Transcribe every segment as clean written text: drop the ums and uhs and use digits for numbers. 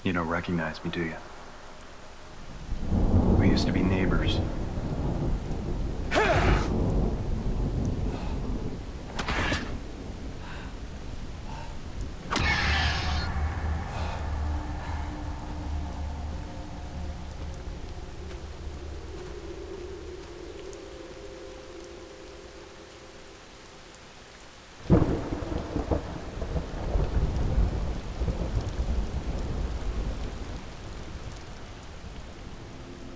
You don't recognize me, do you? We used to be neighbors.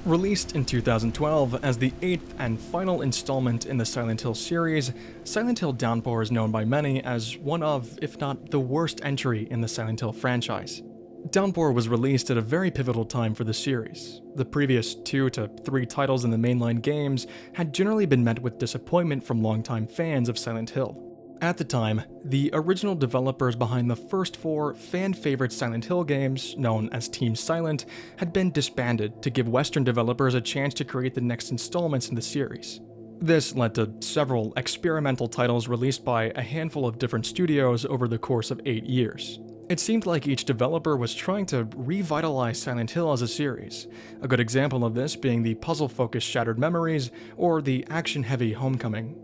Released in 2012 as the 8th and final installment in the Silent Hill series, Silent Hill Downpour is known by many as one of, if not the worst entry in the Silent Hill franchise. Downpour was released at a very pivotal time for the series. The previous 2 to 3 titles in the mainline games had generally been met with disappointment from longtime fans of Silent Hill. At the time, the original developers behind the first 4 fan-favorite Silent Hill games, known as Team Silent, had been disbanded to give Western developers a chance to create the next installments in the series. This led to several experimental titles released by a handful of different studios over the course of 8 years. It seemed like each developer was trying to revitalize Silent Hill as a series, a good example of this being the puzzle-focused Shattered Memories or the action-heavy Homecoming.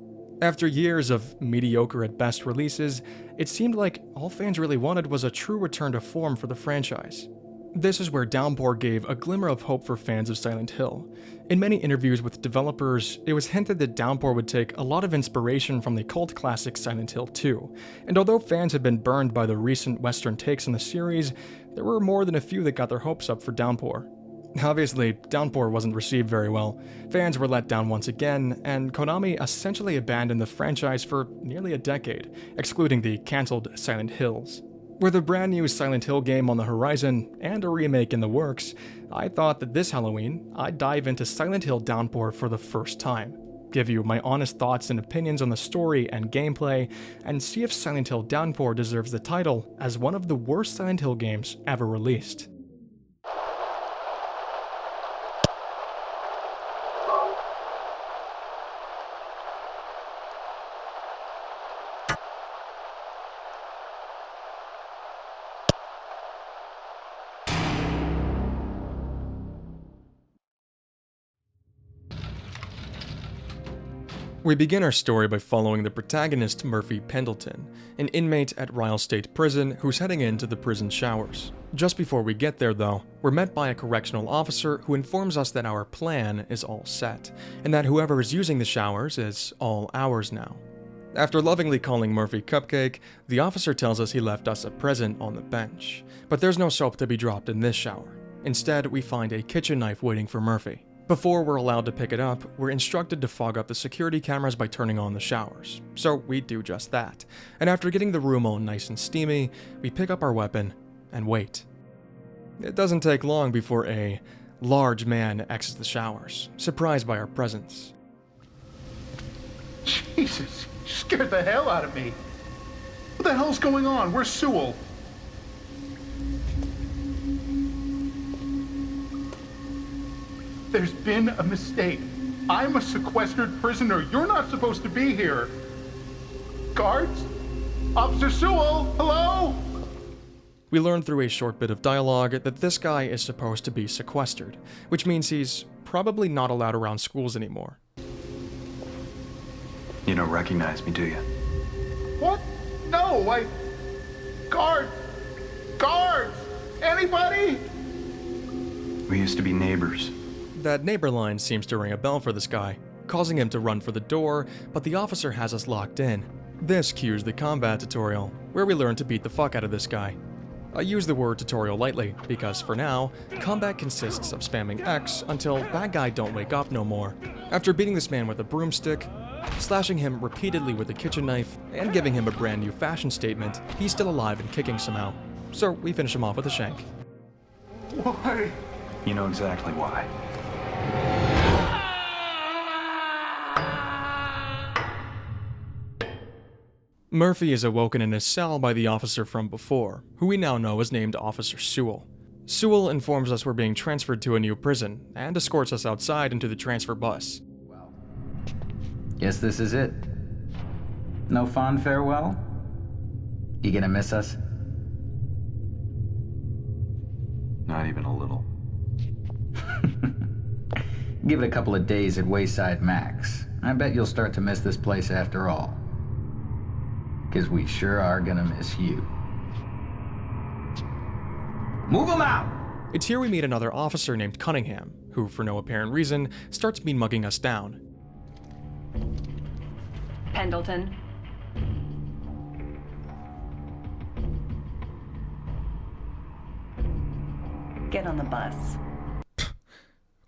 After years of mediocre at best releases, it seemed like all fans really wanted was a true return to form for the franchise. This is where Downpour gave a glimmer of hope for fans of Silent Hill. In many interviews with developers, it was hinted that Downpour would take a lot of inspiration from the cult classic Silent Hill 2, and although fans had been burned by the recent Western takes on the series, there were more than a few that got their hopes up for Downpour. Obviously, Downpour wasn't received very well. Fans were let down once again, and Konami essentially abandoned the franchise for nearly a decade, excluding the cancelled Silent Hills. With a brand new Silent Hill game on the horizon, and a remake in the works, I thought that this Halloween, I'd dive into Silent Hill Downpour for the first time, give you my honest thoughts and opinions on the story and gameplay, and see if Silent Hill Downpour deserves the title as one of the worst Silent Hill games ever released. We begin our story by following the protagonist Murphy Pendleton, an inmate at Ryle State Prison who's heading into the prison showers. Just before we get there though, we're met by a correctional officer who informs us that our plan is all set, and that whoever is using the showers is all ours now. After lovingly calling Murphy Cupcake, the officer tells us he left us a present on the bench, but there's no soap to be dropped in this shower. Instead, we find a kitchen knife waiting for Murphy. Before we're allowed to pick it up, we're instructed to fog up the security cameras by turning on the showers. So we do just that, and after getting the room all nice and steamy, we pick up our weapon and wait. It doesn't take long before a large man exits the showers, surprised by our presence. Jesus, you scared the hell out of me. What the hell's going on? Where's Sewell? There's been a mistake. I'm a sequestered prisoner. You're not supposed to be here. Guards? Officer Sewell, hello? We learn through a short bit of dialogue that this guy is supposed to be sequestered, which means he's probably not allowed around schools anymore. You don't recognize me, do you? What? No, Guards! Guards! Anybody? We used to be neighbors. That neighbor line seems to ring a bell for this guy, causing him to run for the door, but the officer has us locked in. This cues the combat tutorial, where we learn to beat the fuck out of this guy. I use the word tutorial lightly, because for now, combat consists of spamming X until bad guy don't wake up no more. After beating this man with a broomstick, slashing him repeatedly with a kitchen knife, and giving him a brand new fashion statement, he's still alive and kicking somehow. So we finish him off with a shank. Why? You know exactly why. Murphy is awoken in his cell by the officer from before, who we now know is named Officer Sewell. Sewell informs us we're being transferred to a new prison, and escorts us outside into the transfer bus. Well, guess this is it. No fond farewell? You gonna miss us? Not even a little. Give it a couple of days at Wayside Max. I bet you'll start to miss this place after all. 'Cause we sure are gonna miss you. Move 'em out! It's here we meet another officer named Cunningham, who, for no apparent reason, starts mean-mugging us down. Pendleton. Get on the bus.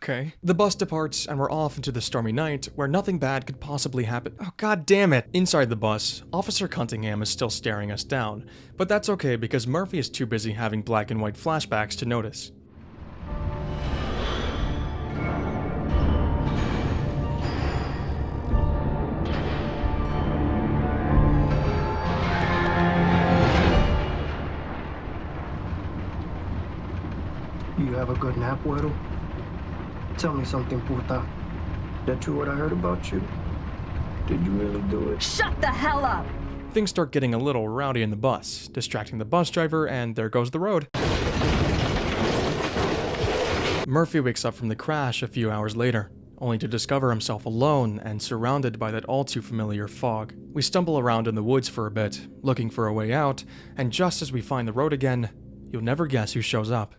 Okay. The bus departs, and we're off into the stormy night, where nothing bad could possibly happen. Oh, god damn it! Inside the bus, Officer Cunningham is still staring us down, but that's okay because Murphy is too busy having black and white flashbacks to notice. You have a good nap, Weddle? Tell me something, puta. That true what I heard about you? Did you really do it? Shut the hell up! Things start getting a little rowdy in the bus, distracting the bus driver, and there goes the road. Murphy wakes up from the crash a few hours later, only to discover himself alone and surrounded by that all-too-familiar fog. We stumble around in the woods for a bit, looking for a way out, and just as we find the road again, you'll never guess who shows up.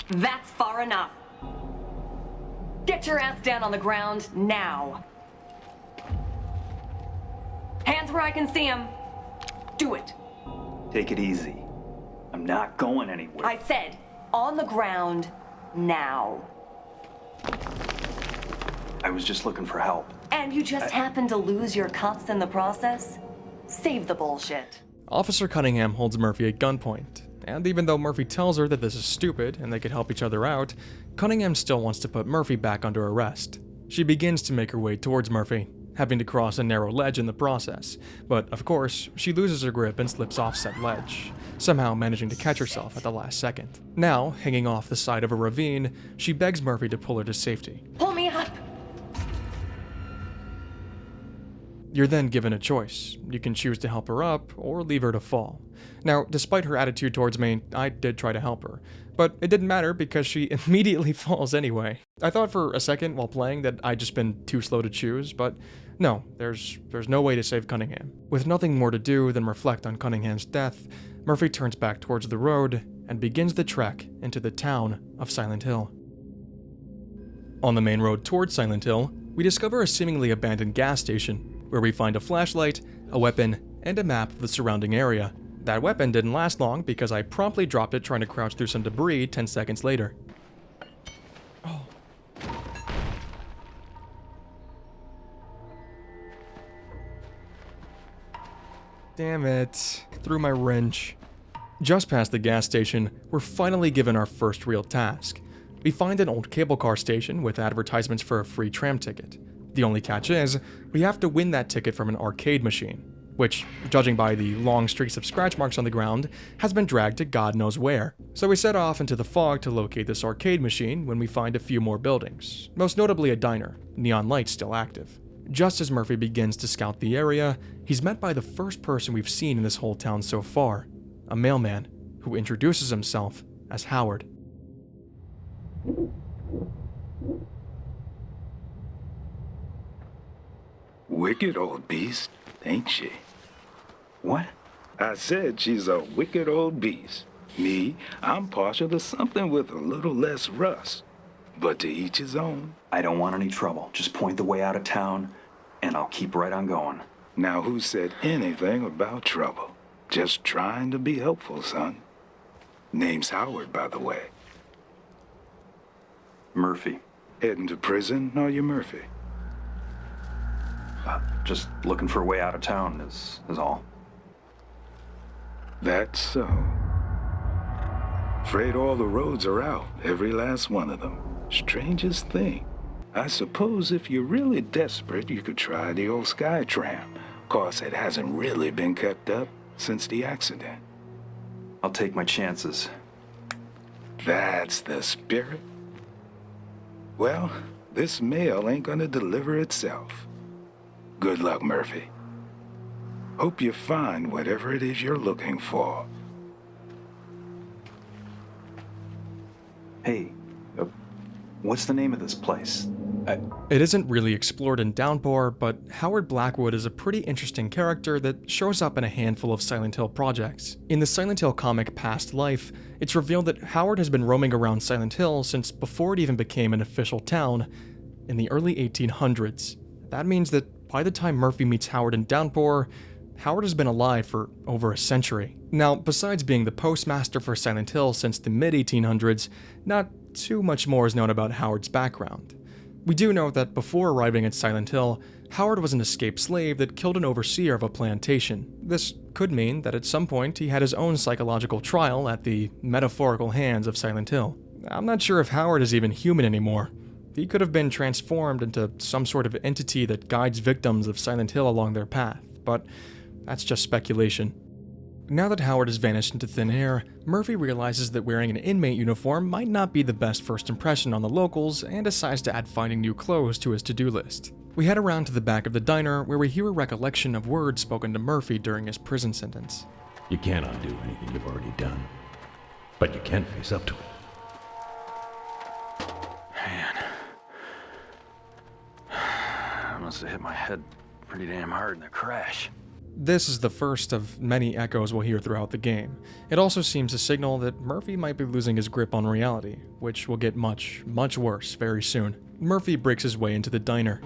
That's far enough. Get your ass down on the ground now. Hands where I can see them. Do it. Take it easy. I'm not going anywhere. I said, on the ground now. I was just looking for help. And you just happened to lose your cuffs in the process? Save the bullshit. Officer Cunningham holds Murphy at gunpoint, and even though Murphy tells her that this is stupid and they could help each other out, Cunningham still wants to put Murphy back under arrest. She begins to make her way towards Murphy, having to cross a narrow ledge in the process, but of course, she loses her grip and slips off said ledge, somehow managing to catch herself at the last second. Now, hanging off the side of a ravine, she begs Murphy to pull her to safety. Pull me up. You're then given a choice. You can choose to help her up, or leave her to fall. Now, despite her attitude towards me, I did try to help her, but it didn't matter because she immediately falls anyway. I thought for a second while playing that I'd just been too slow to choose, but no, there's no way to save Cunningham. With nothing more to do than reflect on Cunningham's death, Murphy turns back towards the road and begins the trek into the town of Silent Hill. On the main road towards Silent Hill, we discover a seemingly abandoned gas station, where we find a flashlight, a weapon, and a map of the surrounding area. That weapon didn't last long because I promptly dropped it trying to crouch through some debris 10 seconds later. Oh. Damn it. Threw my wrench. Just past the gas station, we're finally given our first real task. We find an old cable car station with advertisements for a free tram ticket. The only catch is, we have to win that ticket from an arcade machine, which, judging by the long streaks of scratch marks on the ground, has been dragged to God knows where. So we set off into the fog to locate this arcade machine when we find a few more buildings, most notably a diner, neon lights still active. Just as Murphy begins to scout the area, he's met by the first person we've seen in this whole town so far, a mailman who introduces himself as Howard. Wicked old beast, ain't she? What? I said she's a wicked old beast. Me, I'm partial to something with a little less rust. But to each his own. I don't want any trouble. Just point the way out of town, and I'll keep right on going. Now who said anything about trouble? Just trying to be helpful, son. Name's Howard, by the way. Murphy. Heading to prison, are you, Murphy? Just looking for a way out of town is all. That's so. Afraid all the roads are out, every last one of them. Strangest thing. I suppose if you're really desperate, you could try the old Skytram. Course it hasn't really been kept up since the accident. I'll take my chances. That's the spirit. Well, this mail ain't gonna deliver itself. Good luck, Murphy. Hope you find whatever it is you're looking for. Hey, what's the name of this place? It isn't really explored in Downpour, but Howard Blackwood is a pretty interesting character that shows up in a handful of Silent Hill projects. In the Silent Hill comic Past Life, it's revealed that Howard has been roaming around Silent Hill since before it even became an official town in the early 1800s. That means that by the time Murphy meets Howard in Downpour, Howard has been alive for over a century. Now, besides being the postmaster for Silent Hill since the mid-1800s, not too much more is known about Howard's background. We do know that before arriving at Silent Hill, Howard was an escaped slave that killed an overseer of a plantation. This could mean that at some point he had his own psychological trial at the metaphorical hands of Silent Hill. I'm not sure if Howard is even human anymore. He could have been transformed into some sort of entity that guides victims of Silent Hill along their path, but that's just speculation. Now that Howard has vanished into thin air, Murphy realizes that wearing an inmate uniform might not be the best first impression on the locals and decides to add finding new clothes to his to-do list. We head around to the back of the diner where we hear a recollection of words spoken to Murphy during his prison sentence. You can't undo anything you've already done, but you can face up to it. Man. I must have hit my head pretty damn hard in the crash. This is the first of many echoes we'll hear throughout the game. It also seems to signal that Murphy might be losing his grip on reality, which will get much, much worse very soon. Murphy breaks his way into the diner,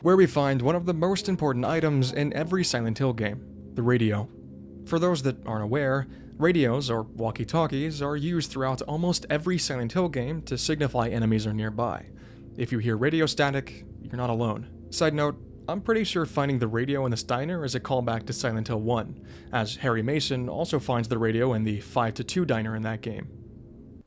where we find one of the most important items in every Silent Hill game, the radio. For those that aren't aware, radios, or walkie-talkies, are used throughout almost every Silent Hill game to signify enemies are nearby. If you hear radio static, you're not alone. Side note, I'm pretty sure finding the radio in this diner is a callback to Silent Hill 1, as Harry Mason also finds the radio in the 5-2 diner in that game.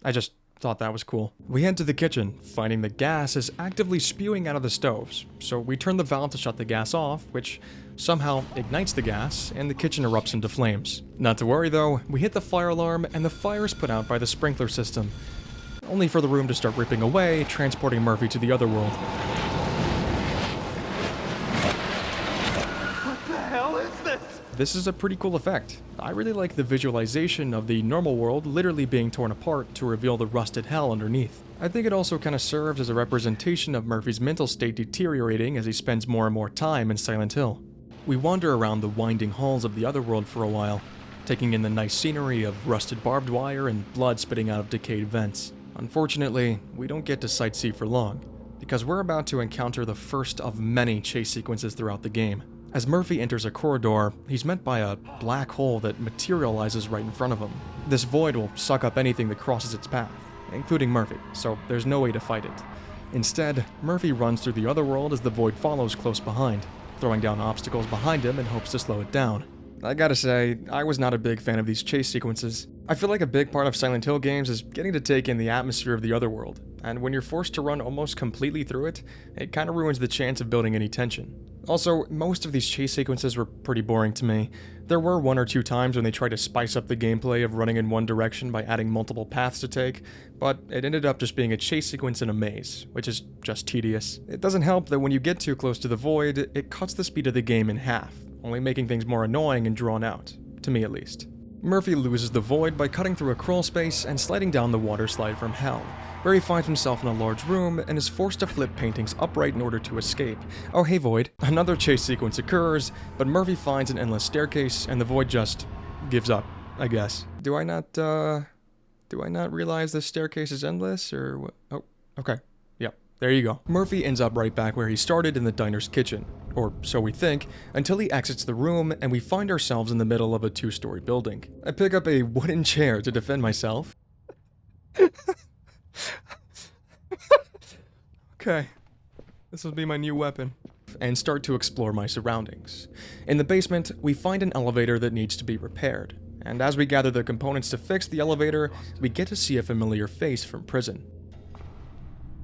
I just thought that was cool. We head to the kitchen, finding the gas is actively spewing out of the stoves, so we turn the valve to shut the gas off, which somehow ignites the gas, and the kitchen erupts into flames. Not to worry though, we hit the fire alarm and the fire is put out by the sprinkler system, only for the room to start ripping away, transporting Murphy to the other world. What the hell is this? This is a pretty cool effect. I really like the visualization of the normal world literally being torn apart to reveal the rusted hell underneath. I think it also kind of serves as a representation of Murphy's mental state deteriorating as he spends more and more time in Silent Hill. We wander around the winding halls of the other world for a while, taking in the nice scenery of rusted barbed wire and blood spitting out of decayed vents. Unfortunately, we don't get to sightsee for long, because we're about to encounter the first of many chase sequences throughout the game. As Murphy enters a corridor, he's met by a black hole that materializes right in front of him. This void will suck up anything that crosses its path, including Murphy, so there's no way to fight it. Instead, Murphy runs through the other world as the void follows close behind, throwing down obstacles behind him in hopes to slow it down. I gotta say, I was not a big fan of these chase sequences. I feel like a big part of Silent Hill games is getting to take in the atmosphere of the other world, and when you're forced to run almost completely through it, it kinda ruins the chance of building any tension. Also, most of these chase sequences were pretty boring to me. There were one or two times when they tried to spice up the gameplay of running in one direction by adding multiple paths to take, but it ended up just being a chase sequence in a maze, which is just tedious. It doesn't help that when you get too close to the void, it cuts the speed of the game in half, only making things more annoying and drawn out, to me at least. Murphy loses the void by cutting through a crawl space and sliding down the water slide from hell, where he finds himself in a large room and is forced to flip paintings upright in order to escape. Oh hey void, another chase sequence occurs, but Murphy finds an endless staircase and the void just gives up, I guess. Do I not realize this staircase is endless, or what? Oh, okay. Yep, there you go. Murphy ends up right back where he started in the diner's kitchen, or so we think, until he exits the room and we find ourselves in the middle of a 2-story building. I pick up a wooden chair to defend myself. Okay, this will be my new weapon. And start to explore my surroundings. In the basement, we find an elevator that needs to be repaired, and as we gather the components to fix the elevator, we get to see a familiar face from prison.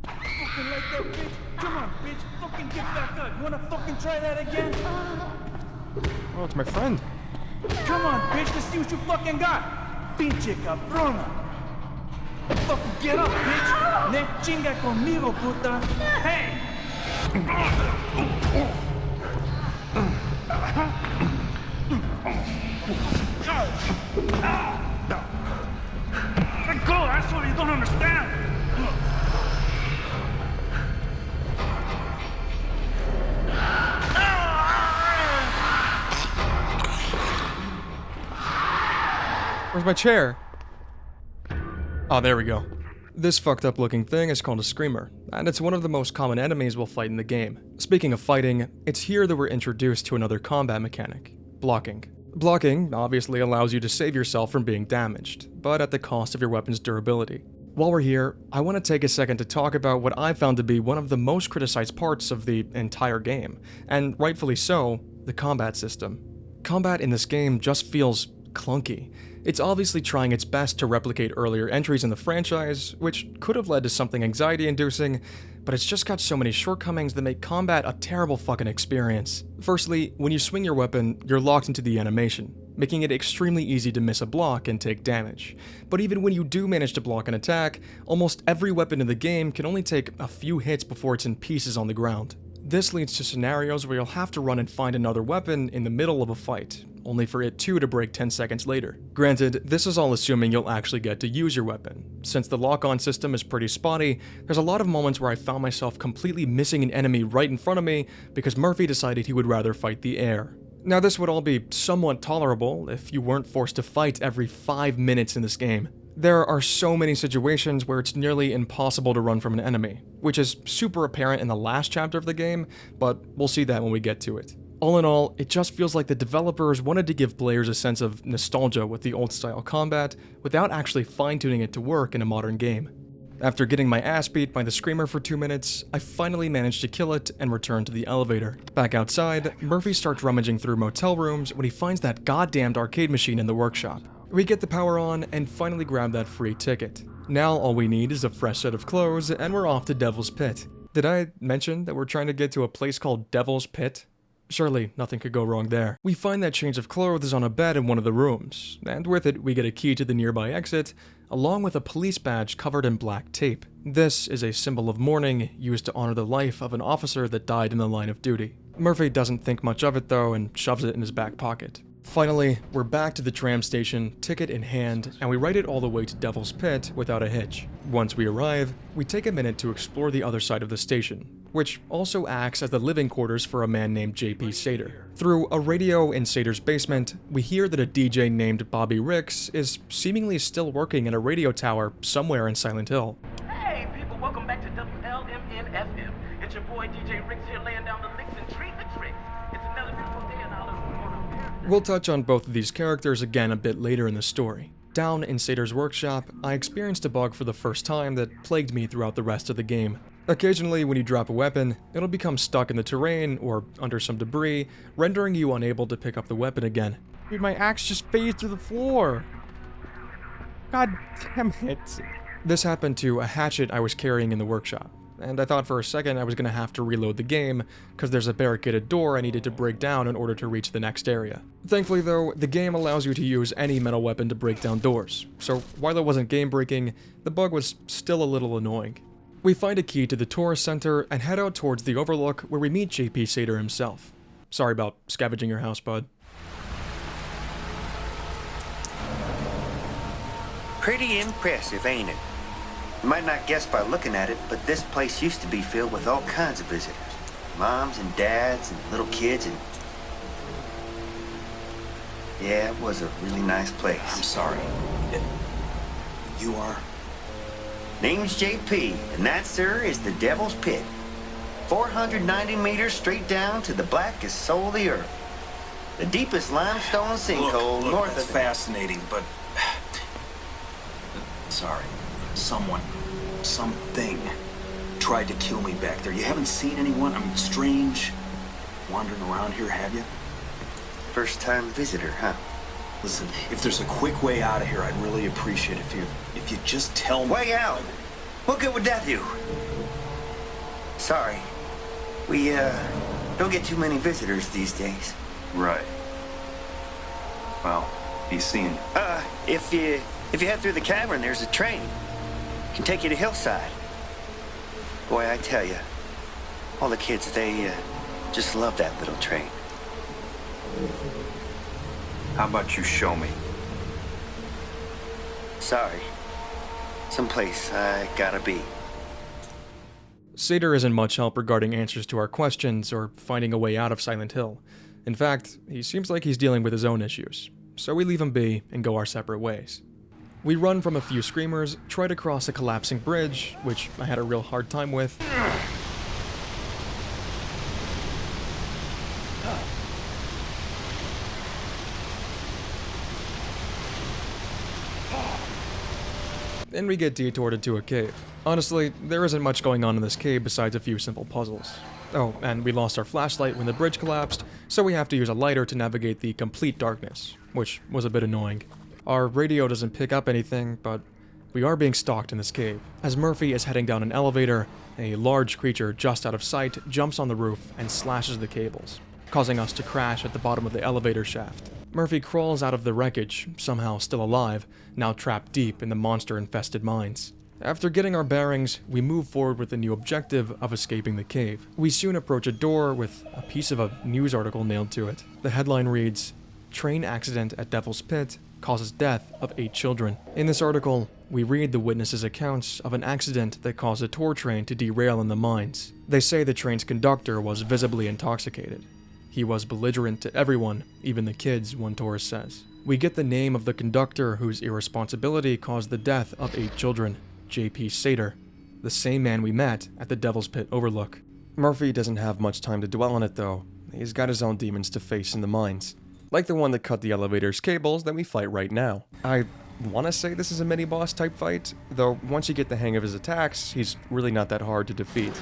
Fucking like that, bitch. Come on, bitch. Fucking get back up. You wanna fucking try that again? Oh, it's my friend. Come on, bitch. Let's see what you fucking got. Pinche cabrona. Fucking get up, bitch. Ne chinga conmigo, puta. Hey! Let go, asshole, you don't understand. Where's my chair? Oh, there we go. This fucked up looking thing is called a screamer, and it's one of the most common enemies we'll fight in the game. Speaking of fighting, it's here that we're introduced to another combat mechanic, blocking. Blocking obviously allows you to save yourself from being damaged, but at the cost of your weapon's durability. While we're here, I want to take a second to talk about what I found to be one of the most criticized parts of the entire game, and rightfully so, the combat system. Combat in this game just feels clunky. It's obviously trying its best to replicate earlier entries in the franchise, which could have led to something anxiety-inducing, but it's just got so many shortcomings that make combat a terrible fucking experience. Firstly, when you swing your weapon, you're locked into the animation, making it extremely easy to miss a block and take damage. But even when you do manage to block an attack, almost every weapon in the game can only take a few hits before it's in pieces on the ground. This leads to scenarios where you'll have to run and find another weapon in the middle of a fight, only for it too to break 10 seconds later. Granted, this is all assuming you'll actually get to use your weapon. Since the lock-on system is pretty spotty, there's a lot of moments where I found myself completely missing an enemy right in front of me because Murphy decided he would rather fight the air. Now this would all be somewhat tolerable if you weren't forced to fight every 5 minutes in this game. There are so many situations where it's nearly impossible to run from an enemy, which is super apparent in the last chapter of the game, but we'll see that when we get to it. All in all, it just feels like the developers wanted to give players a sense of nostalgia with the old-style combat without actually fine-tuning it to work in a modern game. After getting my ass beat by the screamer for 2 minutes, I finally managed to kill it and return to the elevator. Back outside, Murphy starts rummaging through motel rooms when he finds that goddamned arcade machine in the workshop. We get the power on and finally grab that free ticket. Now all we need is a fresh set of clothes and we're off to Devil's Pit. Did I mention that we're trying to get to a place called Devil's Pit? Surely nothing could go wrong there. We find that change of clothes on a bed in one of the rooms, and with it we get a key to the nearby exit, along with a police badge covered in black tape. This is a symbol of mourning used to honor the life of an officer that died in the line of duty. Murphy doesn't think much of it though and shoves it in his back pocket. Finally, we're back to the tram station, ticket in hand, and we ride it all the way to Devil's Pit without a hitch. Once we arrive, we take a minute to explore the other side of the station, which also acts as the living quarters for a man named JP Sater. Through a radio in Sater's basement, we hear that a DJ named Bobby Ricks is seemingly still working in a radio tower somewhere in Silent Hill. Hey, people, welcome back to WLMN-FM. It's your boy DJ Ricks here laying down the licks and treating the tricks. It's another beautiful day and I'll We'll touch on both of these characters again a bit later in the story. Down in Sater's workshop, I experienced a bug for the first time that plagued me throughout the rest of the game. Occasionally, when you drop a weapon, it'll become stuck in the terrain or under some debris, rendering you unable to pick up the weapon again. Dude, my axe just phased through the floor! God damn it. This happened to a hatchet I was carrying in the workshop, and I thought for a second I was gonna have to reload the game, because there's a barricaded door I needed to break down in order to reach the next area. Thankfully though, the game allows you to use any metal weapon to break down doors, so while it wasn't game breaking, the bug was still a little annoying. We find a key to the tourist center and head out towards the overlook where we meet JP Sater himself. Sorry about scavenging your house, bud. Pretty impressive, ain't it? You might not guess by looking at it, but this place used to be filled with all kinds of visitors. Moms and dads and little kids and... Yeah, it was a really nice place. I'm sorry. You are? Name's JP, and that, sir, is the Devil's Pit. 490 meters straight down to the blackest soul of the earth. The deepest limestone sinkhole look, north that's of... fascinating, but... Sorry. Something tried to kill me back there. You haven't seen anyone? I'm strange wandering around here, have you? First-time visitor, huh? Listen, if there's a quick way out of here, I'd really appreciate it if you just tell me. Way out? What good would that do? Sorry. We, don't get too many visitors these days. Right. Well, be seeing you. If you head through the cavern, there's a train. Can take you to Hillside. Boy, I tell you, All the kids, they just love that little train. How about you show me? Sorry. Someplace I gotta be. Sater isn't much help regarding answers to our questions or finding a way out of Silent Hill. In fact, he seems like he's dealing with his own issues, so we leave him be and go our separate ways. We run from a few screamers, try to cross a collapsing bridge, which I had a real hard time with. Then we get detoured to a cave. Honestly, there isn't much going on in this cave besides a few simple puzzles. Oh, and we lost our flashlight when the bridge collapsed, so we have to use a lighter to navigate the complete darkness, which was a bit annoying. Our radio doesn't pick up anything, but we are being stalked in this cave. As Murphy is heading down an elevator, a large creature just out of sight jumps on the roof and slashes the cables, causing us to crash at the bottom of the elevator shaft. Murphy crawls out of the wreckage, somehow still alive, now trapped deep in the monster-infested mines. After getting our bearings, we move forward with the new objective of escaping the cave. We soon approach a door with a piece of a news article nailed to it. The headline reads, "Train accident at Devil's Pit causes death of 8 children." In this article, we read the witnesses' accounts of an accident that caused a tour train to derail in the mines. They say the train's conductor was visibly intoxicated. He was belligerent to everyone, even the kids, one tourist says. We get the name of the conductor whose irresponsibility caused the death of 8 children, J.P. Sater, the same man we met at the Devil's Pit Overlook. Murphy doesn't have much time to dwell on it though. He's got his own demons to face in the mines. Like the one that cut the elevator's cables that we fight right now. I want to say this is a mini-boss type fight, though once you get the hang of his attacks, he's really not that hard to defeat.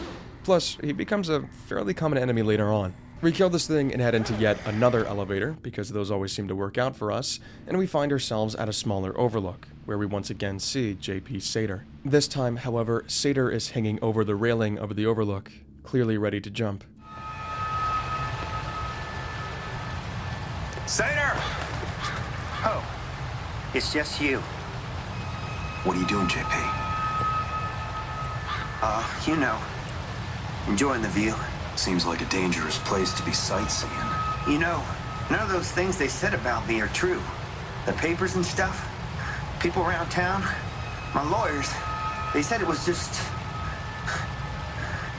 Plus, he becomes a fairly common enemy later on. We kill this thing and head into yet another elevator, because those always seem to work out for us, and we find ourselves at a smaller overlook, where we once again see J.P. Sater. This time, however, Sater is hanging over the railing of the overlook, clearly ready to jump. Sater! Oh, it's just you. What are you doing, JP? You know, enjoying the view. Seems like a dangerous place to be sightseeing. You know, none of those things they said about me are true. The papers and stuff, people around town, my lawyers, they said it was just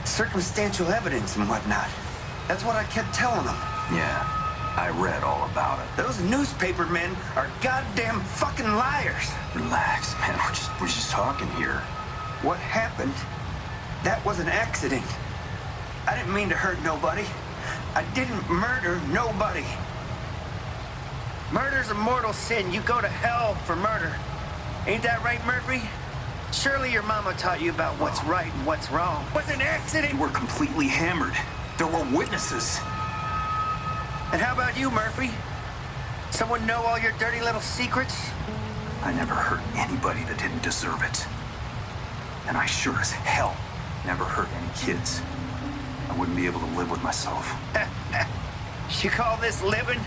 circumstantial evidence and whatnot. That's what I kept telling them. Yeah, I read all about it. Those newspaper men are goddamn fucking liars. Relax, man. We're just talking here. What happened? That was an accident. I didn't mean to hurt nobody. I didn't murder nobody. Murder's a mortal sin. You go to hell for murder. Ain't that right, Murphy? Surely your mama taught you about what's right and what's wrong. It was an accident. You were completely hammered. There were witnesses. And how about you, Murphy? Someone know all your dirty little secrets? I never hurt anybody that didn't deserve it. And I sure as hell never hurt any kids. I wouldn't be able to live with myself. You call this living?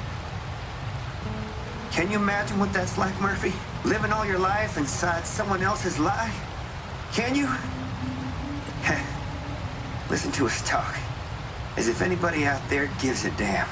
Can you imagine what that's like, Murphy? Living all your life inside someone else's lie? Can you? Listen to us talk. As if anybody out there gives a damn.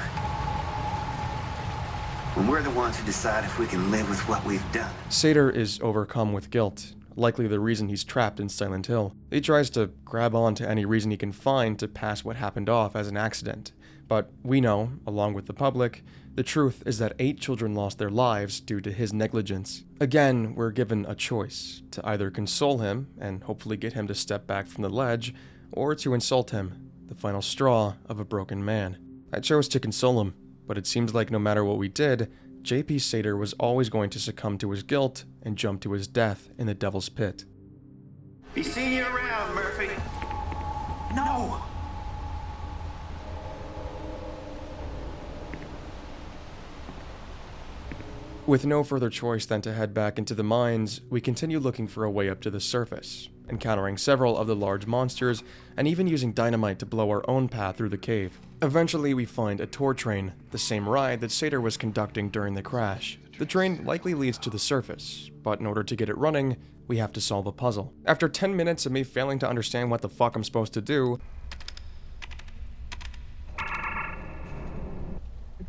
When we're the ones who decide if we can live with what we've done. Sater is overcome with guilt, likely the reason he's trapped in Silent Hill. He tries to grab on to any reason he can find to pass what happened off as an accident. But we know, along with the public, the truth is that 8 children lost their lives due to his negligence. Again, we're given a choice, to either console him and hopefully get him to step back from the ledge, or to insult him, the final straw of a broken man. I chose to console him, but it seems like no matter what we did, J.P. Sater was always going to succumb to his guilt and jump to his death in the Devil's Pit. Be seeing you around, Murphy. No! With no further choice than to head back into the mines, we continue looking for a way up to the surface, encountering several of the large monsters, and even using dynamite to blow our own path through the cave. Eventually, we find a tour train, the same ride that Sater was conducting during the crash. The train likely leads to the surface, but in order to get it running, we have to solve a puzzle. After 10 minutes of me failing to understand what the fuck I'm supposed to do,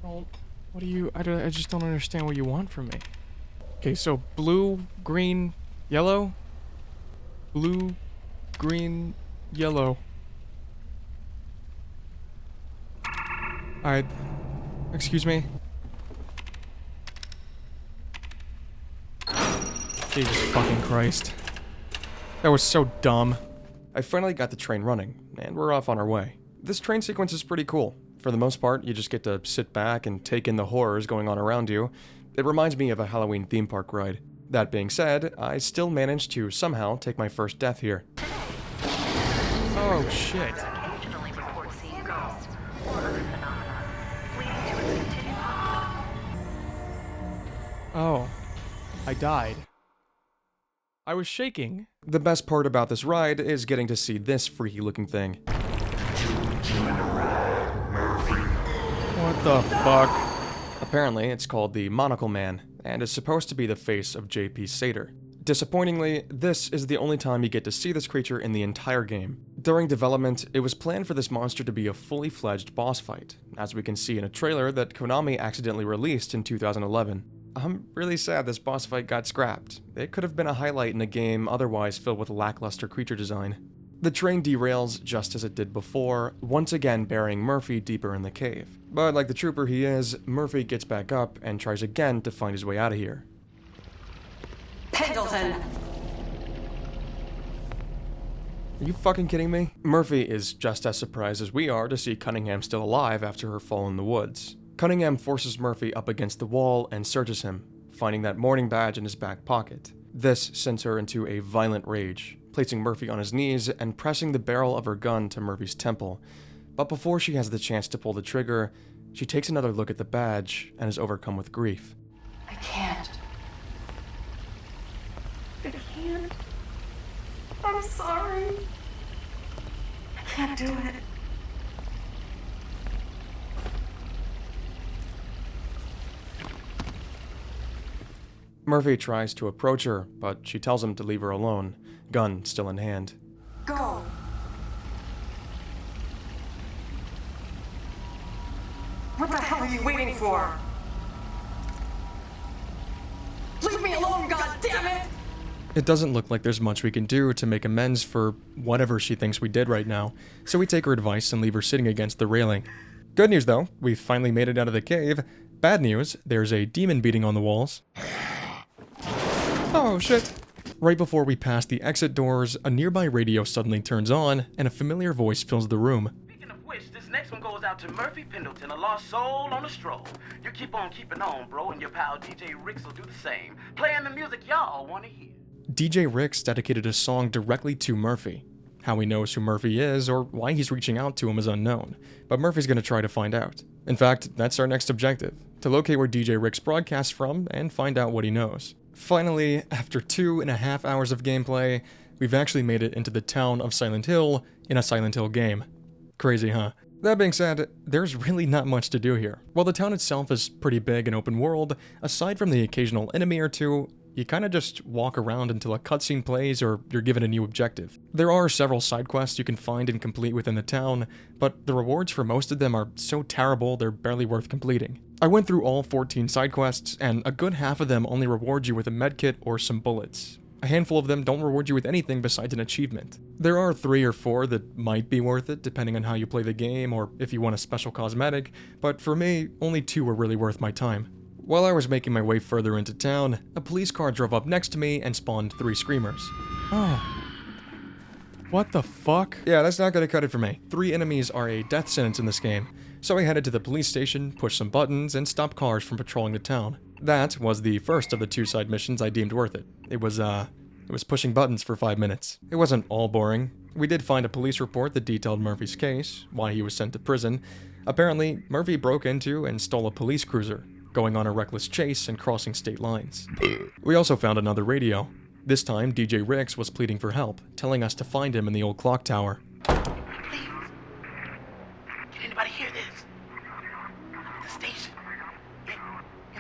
Well, what do you... I just don't understand what you want from me. Okay, so blue, green, yellow? Blue, green, yellow. Alright. Excuse me? Jesus fucking Christ. That was so dumb. I finally got the train running, and we're off on our way. This train sequence is pretty cool. For the most part, you just get to sit back and take in the horrors going on around you. It reminds me of a Halloween theme park ride. That being said, I still managed to somehow take my first death here. Oh shit. Oh, I died. I was shaking. The best part about this ride is getting to see this freaky looking thing. What the fuck? Apparently, it's called the Monocle Man, and is supposed to be the face of JP Sater. Disappointingly, this is the only time you get to see this creature in the entire game. During development, it was planned for this monster to be a fully fledged boss fight, as we can see in a trailer that Konami accidentally released in 2011. I'm really sad this boss fight got scrapped. It could have been a highlight in a game otherwise filled with lackluster creature design. The train derails just as it did before, once again burying Murphy deeper in the cave. But like the trooper he is, Murphy gets back up and tries again to find his way out of here. Pendleton! Are you fucking kidding me? Murphy is just as surprised as we are to see Cunningham still alive after her fall in the woods. Cunningham forces Murphy up against the wall and searches him, finding that mourning badge in his back pocket. This sends her into a violent rage, placing Murphy on his knees and pressing the barrel of her gun to Murphy's temple. But before she has the chance to pull the trigger, she takes another look at the badge and is overcome with grief. I can't. I can't. I'm sorry. I can't do it. Murphy tries to approach her, but she tells him to leave her alone, gun still in hand. Go. What the hell are you waiting for? Leave me alone, goddammit! It doesn't look like there's much we can do to make amends for whatever she thinks we did right now, so we take her advice and leave her sitting against the railing. Good news though, we finally made it out of the cave. Bad news, there's a demon beating on the walls. Oh shit! Right before we pass the exit doors, a nearby radio suddenly turns on, and a familiar voice fills the room. Speaking of which, this next one goes out to Murphy Pendleton, a lost soul on a stroll. You keep on keeping on, bro, and your pal DJ Ricks will do the same, playing the music y'all want to hear. DJ Ricks dedicated a song directly to Murphy. How he knows who Murphy is, or why he's reaching out to him is unknown, but Murphy's gonna try to find out. In fact, that's our next objective, to locate where DJ Ricks broadcasts from and find out what he knows. Finally, after 2.5 hours of gameplay, we've actually made it into the town of Silent Hill in a Silent Hill game. Crazy, huh? That being said, there's really not much to do here. While the town itself is pretty big and open world, aside from the occasional enemy or two, you kinda just walk around until a cutscene plays or you're given a new objective. There are several side quests you can find and complete within the town, but the rewards for most of them are so terrible they're barely worth completing. I went through all 14 side quests, and a good half of them only reward you with a medkit or some bullets. A handful of them don't reward you with anything besides an achievement. There are 3 or 4 that might be worth it depending on how you play the game or if you want a special cosmetic, but for me, only 2 were really worth my time. While I was making my way further into town, a police car drove up next to me and spawned 3 screamers. Oh. What the fuck? Yeah, that's not gonna cut it for me. 3 enemies are a death sentence in this game, so I headed to the police station, pushed some buttons, and stopped cars from patrolling the town. That was the first of the 2 side missions I deemed worth it. It was pushing buttons for 5 minutes. It wasn't all boring. We did find a police report that detailed Murphy's case, why he was sent to prison. Apparently, Murphy broke into and stole a police cruiser, going on a reckless chase and crossing state lines. We also found another radio. This time, DJ Ricks was pleading for help, telling us to find him in the old clock tower. Please. Can anybody hear this? The station. In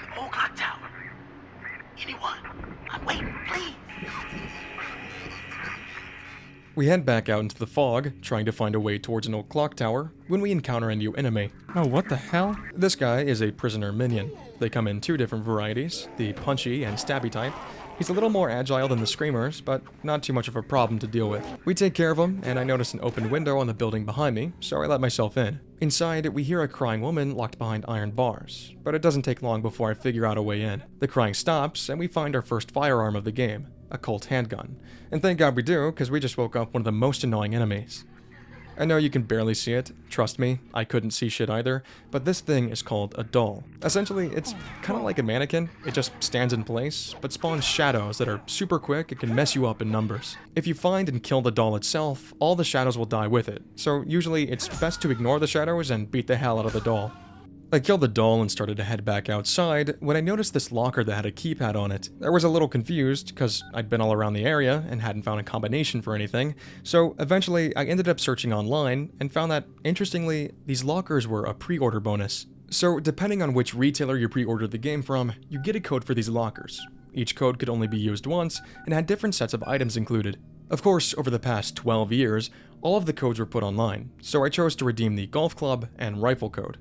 the old clock tower. Anyone? I'm waiting, please. We head back out into the fog, trying to find a way towards an old clock tower, when we encounter a new enemy. Oh, what the hell? This guy is a prisoner minion. They come in 2 different varieties, the punchy and stabby type. He's a little more agile than the screamers, but not too much of a problem to deal with. We take care of him, and I notice an open window on the building behind me, so I let myself in. Inside, we hear a crying woman locked behind iron bars, but it doesn't take long before I figure out a way in. The crying stops, and we find our first firearm of the game, a Colt handgun. And thank God we do, because we just woke up one of the most annoying enemies. I know you can barely see it, trust me, I couldn't see shit either, but this thing is called a doll. Essentially, it's kind of like a mannequin, it just stands in place, but spawns shadows that are super quick and can mess you up in numbers. If you find and kill the doll itself, all the shadows will die with it, so usually it's best to ignore the shadows and beat the hell out of the doll. I killed the doll and started to head back outside when I noticed this locker that had a keypad on it. I was a little confused because I'd been all around the area and hadn't found a combination for anything, so eventually I ended up searching online and found that, interestingly, these lockers were a pre-order bonus. So depending on which retailer you pre-ordered the game from, you get a code for these lockers. Each code could only be used once and had different sets of items included. Of course, over the past 12 years, all of the codes were put online, so I chose to redeem the golf club and rifle code.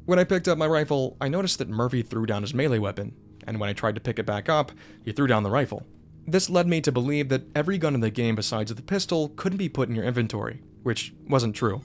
When I picked up my rifle, I noticed that Murphy threw down his melee weapon, and when I tried to pick it back up, he threw down the rifle. This led me to believe that every gun in the game besides the pistol couldn't be put in your inventory, which wasn't true.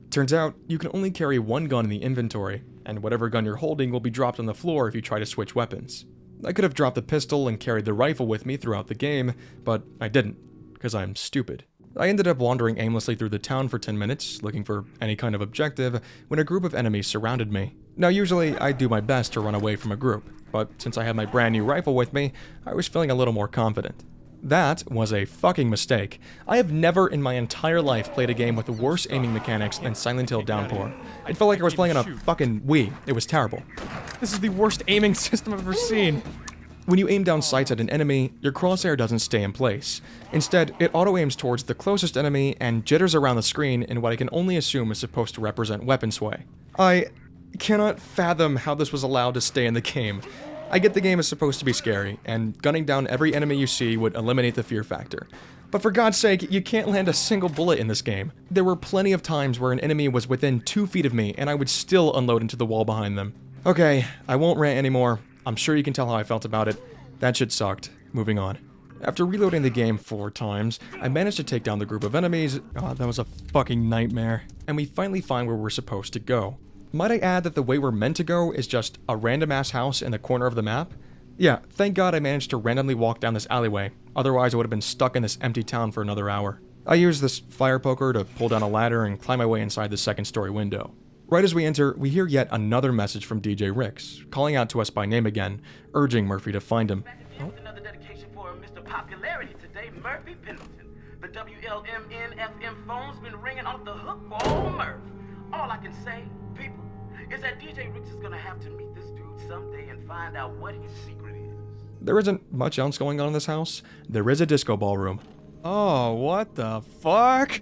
Turns out, you can only carry one gun in the inventory, and whatever gun you're holding will be dropped on the floor if you try to switch weapons. I could have dropped the pistol and carried the rifle with me throughout the game, but I didn't, because I'm stupid. I ended up wandering aimlessly through the town for 10 minutes, looking for any kind of objective, when a group of enemies surrounded me. Now usually, I do my best to run away from a group, but since I had my brand new rifle with me, I was feeling a little more confident. That was a fucking mistake. I have never in my entire life played a game with worse aiming mechanics than Silent Hill Downpour. It felt like I was playing on a fucking Wii. It was terrible. This is the worst aiming system I've ever seen. When you aim down sights at an enemy, your crosshair doesn't stay in place. Instead, it auto-aims towards the closest enemy and jitters around the screen in what I can only assume is supposed to represent weapon sway. I cannot fathom how this was allowed to stay in the game. I get the game is supposed to be scary, and gunning down every enemy you see would eliminate the fear factor. But for God's sake, you can't land a single bullet in this game. There were plenty of times where an enemy was within 2 feet of me, and I would still unload into the wall behind them. Okay, I won't rant anymore. I'm sure you can tell how I felt about it. That shit sucked. Moving on. After reloading the game 4 times, I managed to take down the group of enemies. God, that was a fucking nightmare. And we finally find where we're supposed to go. Might I add that the way we're meant to go is just a random-ass house in the corner of the map? Yeah, thank God I managed to randomly walk down this alleyway. Otherwise, I would have been stuck in this empty town for another hour. I used this fire poker to pull down a ladder and climb my way inside the second-story window. Right as we enter, we hear yet another message from DJ Ricks, calling out to us by name again, urging Murphy to find him. Another dedication for Mr. Popularity today, Murphy Pendleton. The WLMN-FM phone's been ringing off the hook for old Murph. All I can say, people, is that DJ Ricks is gonna have to meet this dude someday and find out what his secret is. There isn't much else going on in this house. There is a disco ballroom. Oh, what the fuck?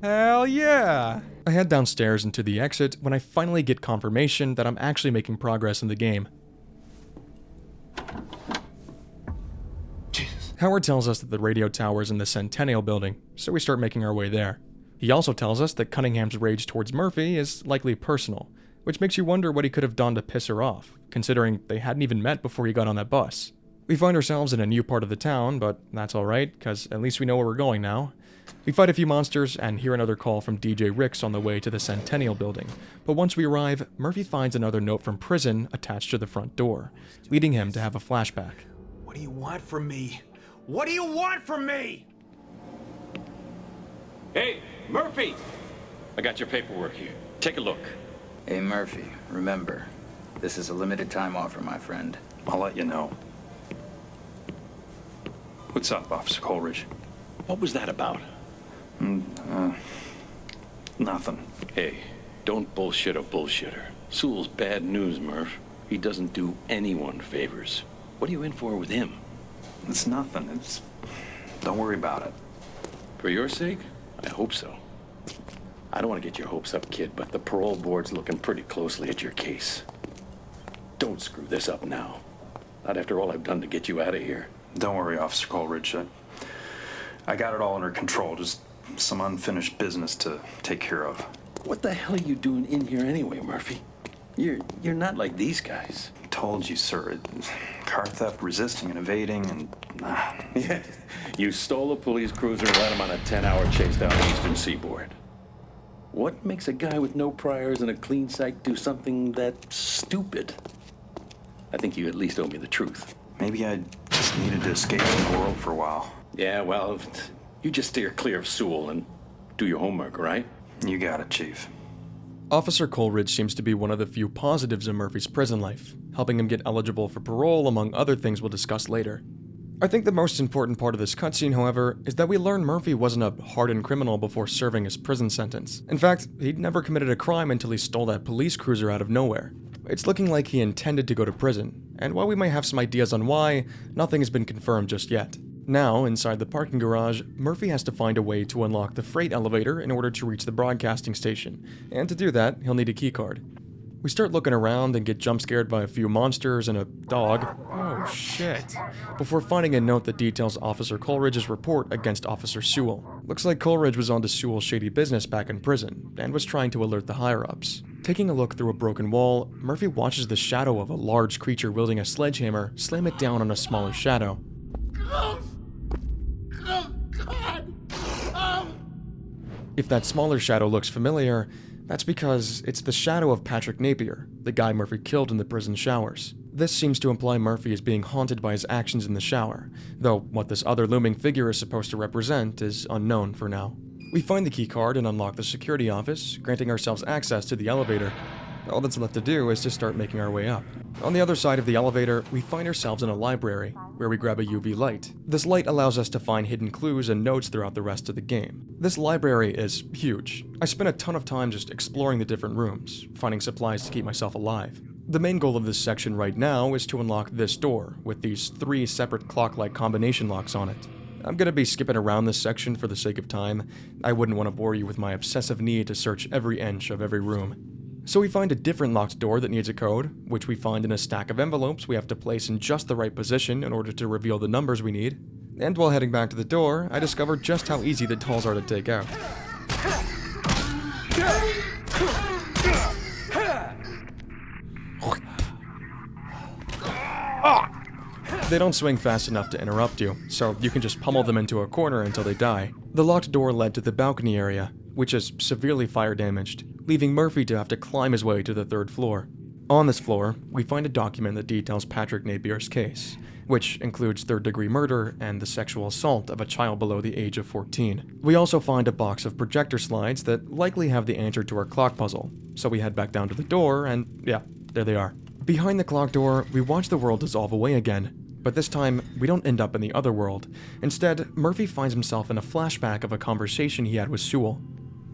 Hell yeah! I head downstairs into the exit when I finally get confirmation that I'm actually making progress in the game. Jesus. Howard tells us that the radio tower is in the Centennial building, so we start making our way there. He also tells us that Cunningham's rage towards Murphy is likely personal, which makes you wonder what he could have done to piss her off, considering they hadn't even met before he got on that bus. We find ourselves in a new part of the town, but that's alright, because at least we know where we're going now. We fight a few monsters and hear another call from DJ Ricks on the way to the Centennial building, but once we arrive, Murphy finds another note from prison attached to the front door, leading him to have a flashback. What do you want from me? What do you want from me? Hey, Murphy! I got your paperwork here. Take a look. Hey, Murphy, remember, this is a limited time offer, my friend. I'll let you know. What's up, Officer Coleridge? What was that about? Nothing. Hey, don't bullshit a bullshitter. Sewell's bad news, Murph. He doesn't do anyone favors. What are you in for with him? It's nothing. Don't worry about it. For your sake? I hope so. I don't want to get your hopes up, kid, but the parole board's looking pretty closely at your case. Don't screw this up now. Not after all I've done to get you out of here. Don't worry, Officer Coleridge. I got it all under control, just some unfinished business to take care of. What the hell are you doing in here anyway, Murphy? You're not like these guys. Told you, sir. Car theft, resisting and evading, and... Yeah, you stole a police cruiser and led him on a 10-hour chase down the eastern seaboard. What makes a guy with no priors and a clean psych do something that stupid? I think you at least owe me the truth. Maybe I just needed to escape from the world for a while. Yeah, well, you just steer clear of Sewell and do your homework, right? You got it, Chief. Officer Coleridge seems to be one of the few positives in Murphy's prison life, helping him get eligible for parole among other things we'll discuss later. I think the most important part of this cutscene, however, is that we learn Murphy wasn't a hardened criminal before serving his prison sentence. In fact, he'd never committed a crime until he stole that police cruiser out of nowhere. It's looking like he intended to go to prison, and while we may have some ideas on why, nothing has been confirmed just yet. Now, inside the parking garage, Murphy has to find a way to unlock the freight elevator in order to reach the broadcasting station, and to do that, he'll need a keycard. We start looking around and get jump scared by a few monsters and a dog. Oh shit. Before finding a note that details Officer Coleridge's report against Officer Sewell. Looks like Coleridge was onto Sewell's shady business back in prison, and was trying to alert the higher-ups. Taking a look through a broken wall, Murphy watches the shadow of a large creature wielding a sledgehammer slam it down on a smaller shadow. If that smaller shadow looks familiar, that's because it's the shadow of Patrick Napier, the guy Murphy killed in the prison showers. This seems to imply Murphy is being haunted by his actions in the shower, though what this other looming figure is supposed to represent is unknown for now. We find the keycard and unlock the security office, granting ourselves access to the elevator. All that's left to do is to start making our way up. On the other side of the elevator, we find ourselves in a library, where we grab a UV light. This light allows us to find hidden clues and notes throughout the rest of the game. This library is huge. I spent a ton of time just exploring the different rooms, finding supplies to keep myself alive. The main goal of this section right now is to unlock this door, with these 3 separate clock-like combination locks on it. I'm gonna be skipping around this section for the sake of time. I wouldn't want to bore you with my obsessive need to search every inch of every room. So we find a different locked door that needs a code, which we find in a stack of envelopes we have to place in just the right position in order to reveal the numbers we need. And while heading back to the door, I discovered just how easy the dolls are to take out. They don't swing fast enough to interrupt you, so you can just pummel them into a corner until they die. The locked door led to the balcony area, which is severely fire damaged, leaving Murphy to have to climb his way to the 3rd floor. On this floor, we find a document that details Patrick Napier's case, which includes 3rd-degree murder and the sexual assault of a child below the age of 14. We also find a box of projector slides that likely have the answer to our clock puzzle, so we head back down to the door and yeah, there they are. Behind the clock door, we watch the world dissolve away again, but this time, we don't end up in the other world. Instead, Murphy finds himself in a flashback of a conversation he had with Sewell.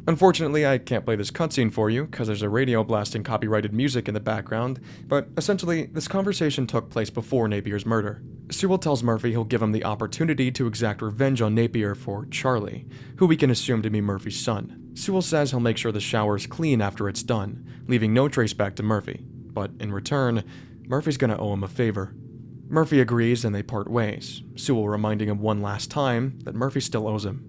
Unfortunately, I can't play this cutscene for you, because there's a radio blasting copyrighted music in the background, but essentially, this conversation took place before Napier's murder. Sewell tells Murphy he'll give him the opportunity to exact revenge on Napier for Charlie, who we can assume to be Murphy's son. Sewell says he'll make sure the shower is clean after it's done, leaving no trace back to Murphy, but in return, Murphy's gonna owe him a favor. Murphy agrees and they part ways, Sewell reminding him one last time that Murphy still owes him.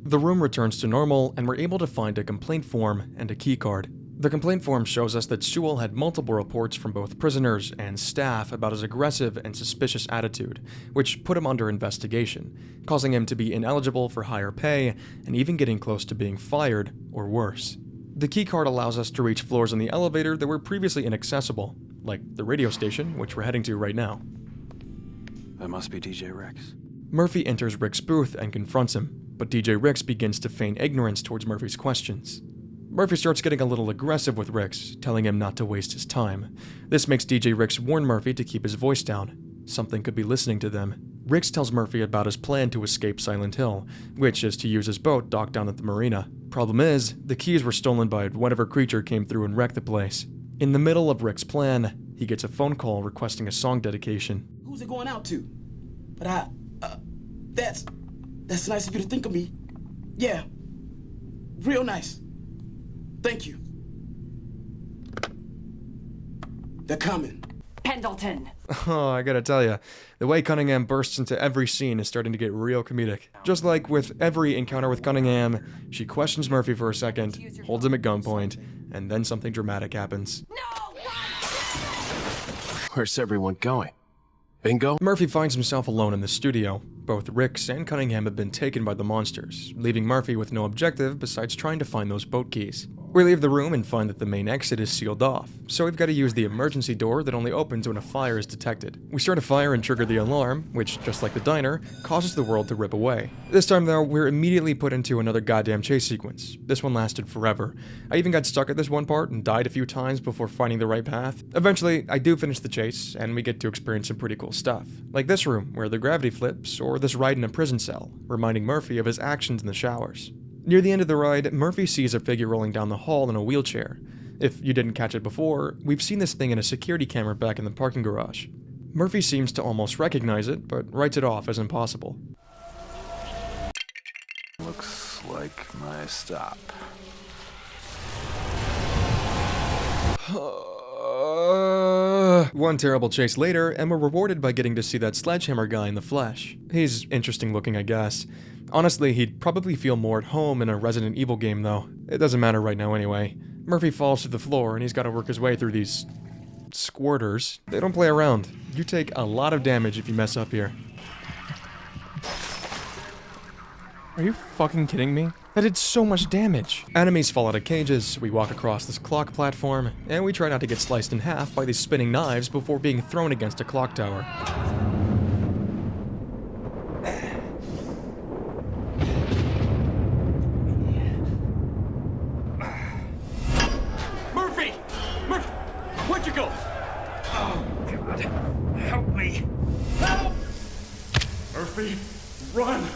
The room returns to normal and we're able to find a complaint form and a keycard. The complaint form shows us that Sewell had multiple reports from both prisoners and staff about his aggressive and suspicious attitude, which put him under investigation, causing him to be ineligible for higher pay and even getting close to being fired or worse. The keycard allows us to reach floors in the elevator that were previously inaccessible, like the radio station, which we're heading to right now. That must be DJ Rex. Murphy enters Rick's booth and confronts him, but DJ Rex begins to feign ignorance towards Murphy's questions. Murphy starts getting a little aggressive with Rex, telling him not to waste his time. This makes DJ Rex warn Murphy to keep his voice down. Something could be listening to them. Rex tells Murphy about his plan to escape Silent Hill, which is to use his boat docked down at the marina. Problem is, the keys were stolen by whatever creature came through and wrecked the place. In the middle of Rick's plan, he gets a phone call requesting a song dedication. Who's it going out to? But that's nice of you to think of me. Yeah, real nice. Thank you. They're coming. Pendleton. Oh, I gotta tell ya, the way Cunningham bursts into every scene is starting to get real comedic. Just like with every encounter with Cunningham, she questions Murphy for a second, holds him at gunpoint, and then something dramatic happens. Where's everyone going? Bingo? Murphy finds himself alone in the studio. Both Ricks and Cunningham have been taken by the monsters, leaving Murphy with no objective besides trying to find those boat keys. We leave the room and find that the main exit is sealed off, so we've got to use the emergency door that only opens when a fire is detected. We start a fire and trigger the alarm, which, just like the diner, causes the world to rip away. This time though, we're immediately put into another goddamn chase sequence. This one lasted forever. I even got stuck at this one part and died a few times before finding the right path. Eventually, I do finish the chase, and we get to experience some pretty cool stuff. Like this room, where the gravity flips, or this ride in a prison cell, reminding Murphy of his actions in the showers. Near the end of the ride, Murphy sees a figure rolling down the hall in a wheelchair. If you didn't catch it before, we've seen this thing in a security camera back in the parking garage. Murphy seems to almost recognize it, but writes it off as impossible. Looks like my stop. One terrible chase later, and we're rewarded by getting to see that sledgehammer guy in the flesh. He's interesting looking, I guess. Honestly, he'd probably feel more at home in a Resident Evil game, though. It doesn't matter right now anyway. Murphy falls to the floor, and he's got to work his way through these squirters. They don't play around. You take a lot of damage if you mess up here. Are you fucking kidding me? That did so much damage. Enemies fall out of cages, we walk across this clock platform, and we try not to get sliced in half by these spinning knives before being thrown against a clock tower. Murphy! Murphy! Where'd you go? Oh, God. Help me. Help! Murphy, run!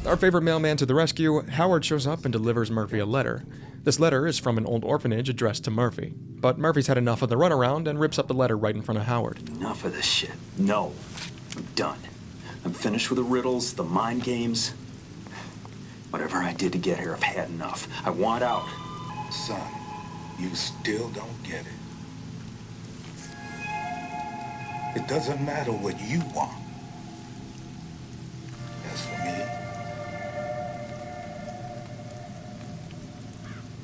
Our favorite mailman to the rescue, Howard shows up and delivers Murphy a letter. This letter is from an old orphanage addressed to Murphy. But Murphy's had enough of the runaround and rips up the letter right in front of Howard. Enough of this shit. No. I'm done. I'm finished with the riddles, the mind games. Whatever I did to get here, I've had enough. I want out. Son, you still don't get it. It doesn't matter what you want. As for me,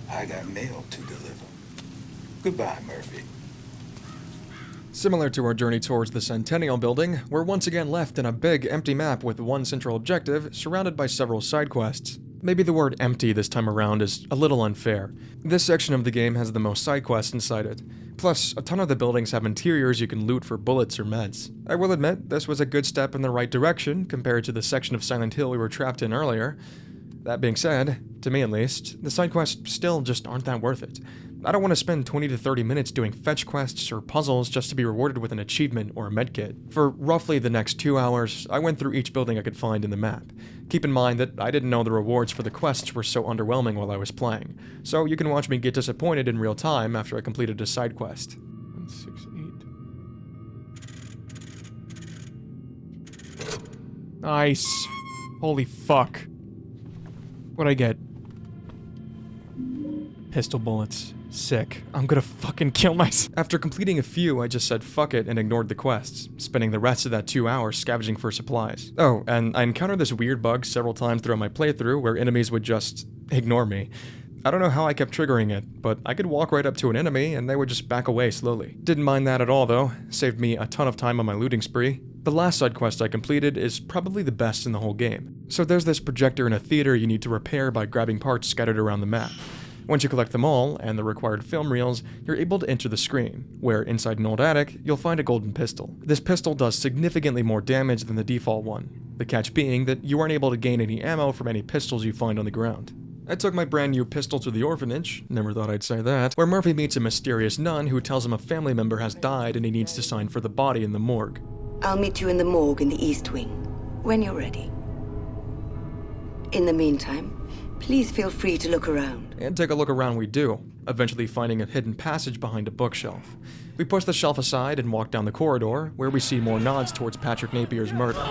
I got mail to deliver. Goodbye, Murphy. Similar to our journey towards the Centennial Building, we're once again left in a big, empty map with one central objective, surrounded by several side quests. Maybe the word empty this time around is a little unfair. This section of the game has the most side quests inside it. Plus, a ton of the buildings have interiors you can loot for bullets or meds. I will admit, this was a good step in the right direction compared to the section of Silent Hill we were trapped in earlier. That being said, to me at least, the side quests still just aren't that worth it. I don't want to spend 20 to 30 minutes doing fetch quests or puzzles just to be rewarded with an achievement or a medkit. For roughly the next 2 hours, I went through each building I could find in the map. Keep in mind that I didn't know the rewards for the quests were so underwhelming while I was playing, so you can watch me get disappointed in real time after I completed a side quest. 168. Nice. Holy fuck. What'd I get? Pistol bullets. Sick. I'm gonna fucking kill myself. After completing a few, I just said fuck it and ignored the quests, spending the rest of that 2 hours scavenging for supplies. Oh, and I encountered this weird bug several times throughout my playthrough where enemies would just ignore me. I don't know how I kept triggering it, but I could walk right up to an enemy and they would just back away slowly. Didn't mind that at all though, saved me a ton of time on my looting spree. The last side quest I completed is probably the best in the whole game. So there's this projector in a theater you need to repair by grabbing parts scattered around the map. Once you collect them all, and the required film reels, you're able to enter the screen, where inside an old attic, you'll find a golden pistol. This pistol does significantly more damage than the default one, the catch being that you aren't able to gain any ammo from any pistols you find on the ground. I took my brand new pistol to the orphanage, never thought I'd say that, where Murphy meets a mysterious nun who tells him a family member has died and he needs to sign for the body in the morgue. I'll meet you in the morgue in the East Wing, when you're ready. In the meantime, please feel free to look around. And take a look around we do, eventually finding a hidden passage behind a bookshelf. We push the shelf aside and walk down the corridor, where we see more nods towards Patrick Napier's murder.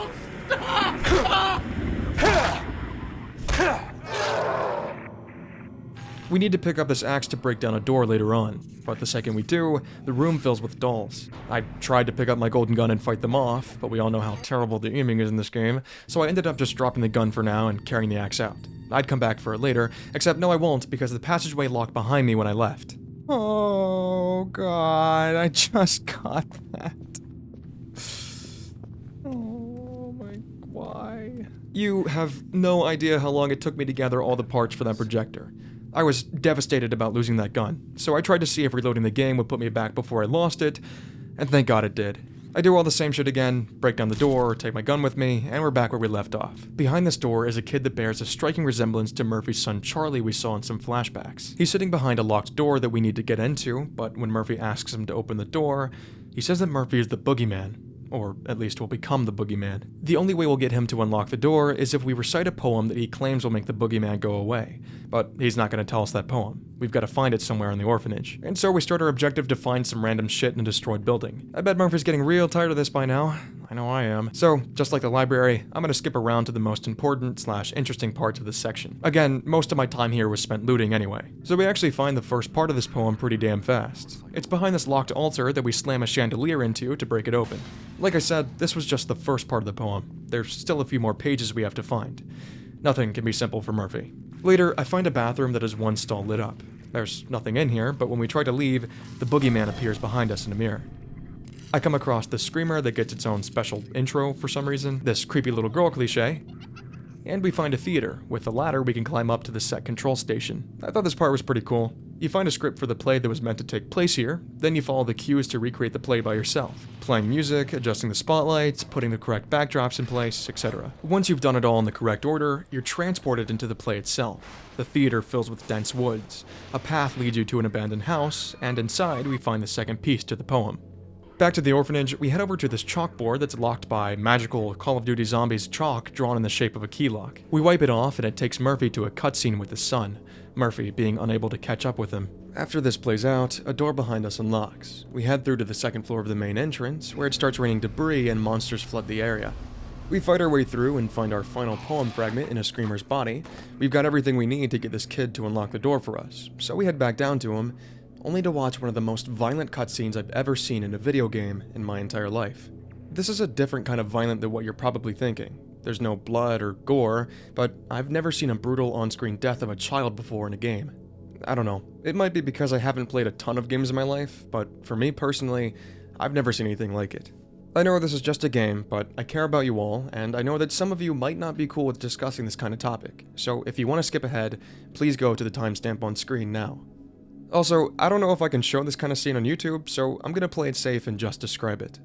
We need to pick up this axe to break down a door later on, but the second we do, the room fills with dolls. I tried to pick up my golden gun and fight them off, but we all know how terrible the aiming is in this game, so I ended up just dropping the gun for now and carrying the axe out. I'd come back for it later, except no I won't because the passageway locked behind me when I left. Oh god, I just got that. Oh my, why? You have no idea how long it took me to gather all the parts for that projector. I was devastated about losing that gun, so I tried to see if reloading the game would put me back before I lost it, and thank god it did. I do all the same shit again, break down the door, take my gun with me, and we're back where we left off. Behind this door is a kid that bears a striking resemblance to Murphy's son Charlie we saw in some flashbacks. He's sitting behind a locked door that we need to get into, but when Murphy asks him to open the door, he says that Murphy is the boogeyman. Or at least will become the boogeyman. The only way we'll get him to unlock the door is if we recite a poem that he claims will make the boogeyman go away. But he's not going to tell us that poem. We've got to find it somewhere in the orphanage. And so we start our objective to find some random shit in a destroyed building. I bet Murphy's getting real tired of this by now. I know I am. So, just like the library, I'm going to skip around to the most important / interesting parts of this section. Again, most of my time here was spent looting anyway. So we actually find the first part of this poem pretty damn fast. It's behind this locked altar that we slam a chandelier into to break it open. Like I said, this was just the first part of the poem. There's still a few more pages we have to find. Nothing can be simple for Murphy. Later, I find a bathroom that has one stall lit up. There's nothing in here, but when we try to leave, the boogeyman appears behind us in a mirror. I come across the screamer that gets its own special intro for some reason, this creepy little girl cliche, and we find a theater. With a ladder, we can climb up to the set control station. I thought this part was pretty cool. You find a script for the play that was meant to take place here, then you follow the cues to recreate the play by yourself. Playing music, adjusting the spotlights, putting the correct backdrops in place, etc. Once you've done it all in the correct order, you're transported into the play itself. The theater fills with dense woods. A path leads you to an abandoned house, and inside we find the second piece to the poem. Back to the orphanage, we head over to this chalkboard that's locked by magical Call of Duty Zombies chalk drawn in the shape of a key lock. We wipe it off and it takes Murphy to a cutscene with his son, Murphy being unable to catch up with him. After this plays out, a door behind us unlocks. We head through to the second floor of the main entrance, where it starts raining debris and monsters flood the area. We fight our way through and find our final poem fragment in a screamer's body. We've got everything we need to get this kid to unlock the door for us, so we head back down to him, only to watch one of the most violent cutscenes I've ever seen in a video game in my entire life. This is a different kind of violent than what you're probably thinking. There's no blood or gore, but I've never seen a brutal on-screen death of a child before in a game. I don't know, it might be because I haven't played a ton of games in my life, but for me personally, I've never seen anything like it. I know this is just a game, but I care about you all, and I know that some of you might not be cool with discussing this kind of topic, so if you want to skip ahead, please go to the timestamp on screen now. Also, I don't know if I can show this kind of scene on YouTube, so I'm gonna play it safe and just describe it.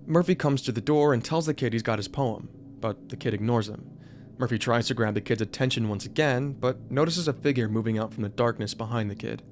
Murphy comes to the door and tells the kid he's got his poem, but the kid ignores him. Murphy tries to grab the kid's attention once again, but notices a figure moving out from the darkness behind the kid.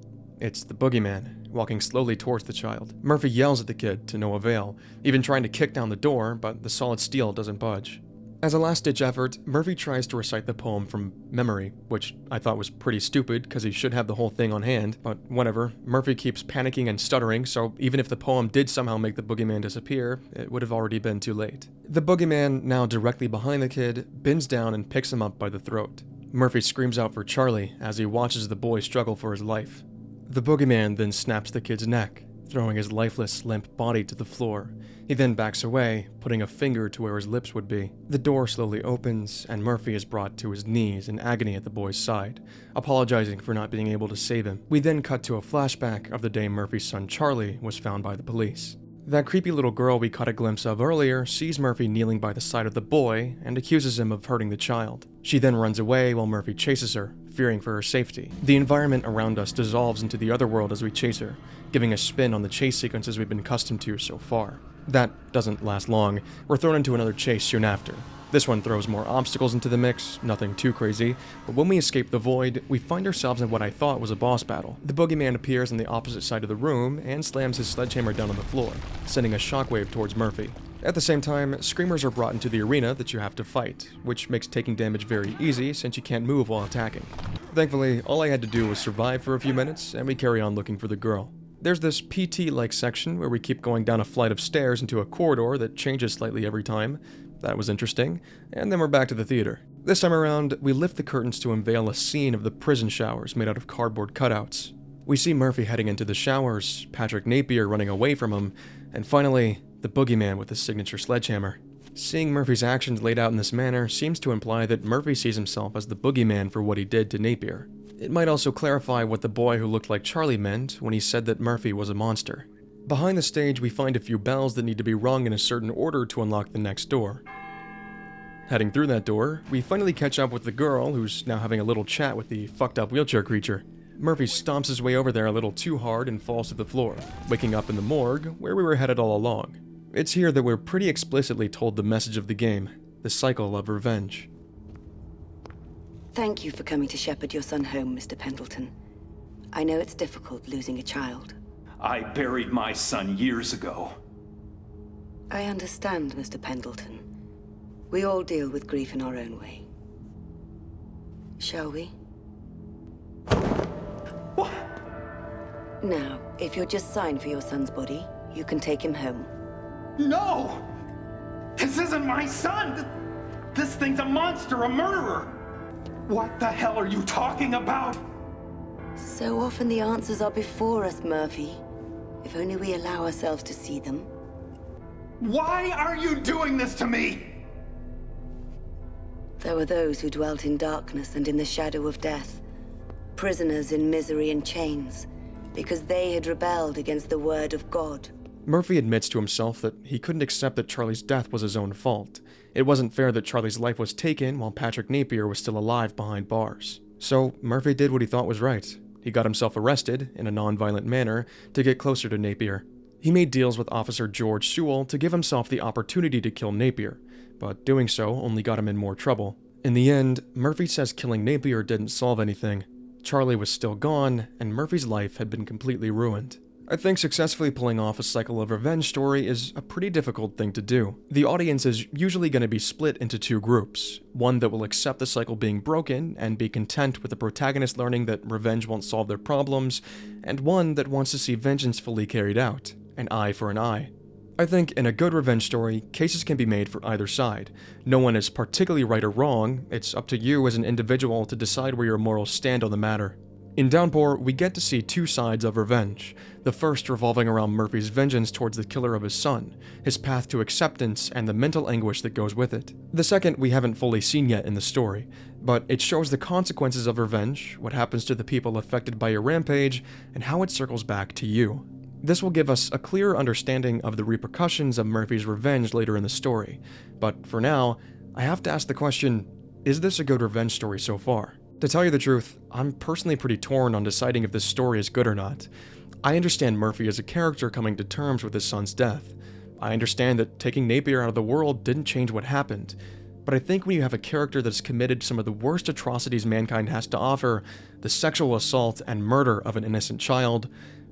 It's the boogeyman, walking slowly towards the child. Murphy yells at the kid to no avail, even trying to kick down the door, but the solid steel doesn't budge. As a last-ditch effort, Murphy tries to recite the poem from memory, which I thought was pretty stupid because he should have the whole thing on hand, but whatever. Murphy keeps panicking and stuttering, so even if the poem did somehow make the boogeyman disappear, it would have already been too late. The boogeyman, now directly behind the kid, bends down and picks him up by the throat. Murphy screams out for Charlie as he watches the boy struggle for his life. The boogeyman then snaps the kid's neck, throwing his lifeless, limp body to the floor. He then backs away, putting a finger to where his lips would be. The door slowly opens, and Murphy is brought to his knees in agony at the boy's side, apologizing for not being able to save him. We then cut to a flashback of the day Murphy's son Charlie was found by the police. That creepy little girl we caught a glimpse of earlier sees Murphy kneeling by the side of the boy and accuses him of hurting the child. She then runs away while Murphy chases her, fearing for her safety. The environment around us dissolves into the other world as we chase her, giving a spin on the chase sequences we've been accustomed to so far. That doesn't last long. We're thrown into another chase soon after. This one throws more obstacles into the mix, nothing too crazy, but when we escape the void, we find ourselves in what I thought was a boss battle. The boogeyman appears on the opposite side of the room and slams his sledgehammer down on the floor, sending a shockwave towards Murphy. At the same time, screamers are brought into the arena that you have to fight, which makes taking damage very easy since you can't move while attacking. Thankfully, all I had to do was survive for a few minutes, and we carry on looking for the girl. There's this PT-like section where we keep going down a flight of stairs into a corridor that changes slightly every time. That was interesting. And then we're back to the theater. This time around, we lift the curtains to unveil a scene of the prison showers made out of cardboard cutouts. We see Murphy heading into the showers, Patrick Napier running away from him, and finally, the boogeyman with his signature sledgehammer. Seeing Murphy's actions laid out in this manner seems to imply that Murphy sees himself as the boogeyman for what he did to Napier. It might also clarify what the boy who looked like Charlie meant when he said that Murphy was a monster. Behind the stage, we find a few bells that need to be rung in a certain order to unlock the next door. Heading through that door, we finally catch up with the girl, who's now having a little chat with the fucked up wheelchair creature. Murphy stomps his way over there a little too hard and falls to the floor, waking up in the morgue, where we were headed all along. It's here that we're pretty explicitly told the message of the game, the cycle of revenge. Thank you for coming to shepherd your son home, Mr. Pendleton. I know it's difficult losing a child. I buried my son years ago. I understand, Mr. Pendleton. We all deal with grief in our own way. Shall we? What? Now, if you'll just sign for your son's body, you can take him home. No! This isn't my son! This thing's a monster, a murderer! What the hell are you talking about? So often the answers are before us, Murphy. If only we allow ourselves to see them. Why are you doing this to me? There were those who dwelt in darkness and in the shadow of death. Prisoners in misery and chains, because they had rebelled against the word of God. Murphy admits to himself that he couldn't accept that Charlie's death was his own fault. It wasn't fair that Charlie's life was taken while Patrick Napier was still alive behind bars. So Murphy did what he thought was right. He got himself arrested, in a non-violent manner, to get closer to Napier. He made deals with Officer George Sewell to give himself the opportunity to kill Napier, but doing so only got him in more trouble. In the end, Murphy says killing Napier didn't solve anything. Charlie was still gone, and Murphy's life had been completely ruined. I think successfully pulling off a cycle of revenge story is a pretty difficult thing to do. The audience is usually going to be split into two groups. One that will accept the cycle being broken and be content with the protagonist learning that revenge won't solve their problems, and one that wants to see vengeance fully carried out, an eye for an eye. I think in a good revenge story, cases can be made for either side. No one is particularly right or wrong, it's up to you as an individual to decide where your morals stand on the matter. In Downpour, we get to see two sides of revenge. The first revolving around Murphy's vengeance towards the killer of his son, his path to acceptance, and the mental anguish that goes with it. The second we haven't fully seen yet in the story, but it shows the consequences of revenge, what happens to the people affected by your rampage, and how it circles back to you. This will give us a clearer understanding of the repercussions of Murphy's revenge later in the story, but for now, I have to ask the question, is this a good revenge story so far? To tell you the truth, I'm personally pretty torn on deciding if this story is good or not. I understand Murphy as a character coming to terms with his son's death. I understand that taking Napier out of the world didn't change what happened, but I think when you have a character that's committed some of the worst atrocities mankind has to offer, the sexual assault and murder of an innocent child,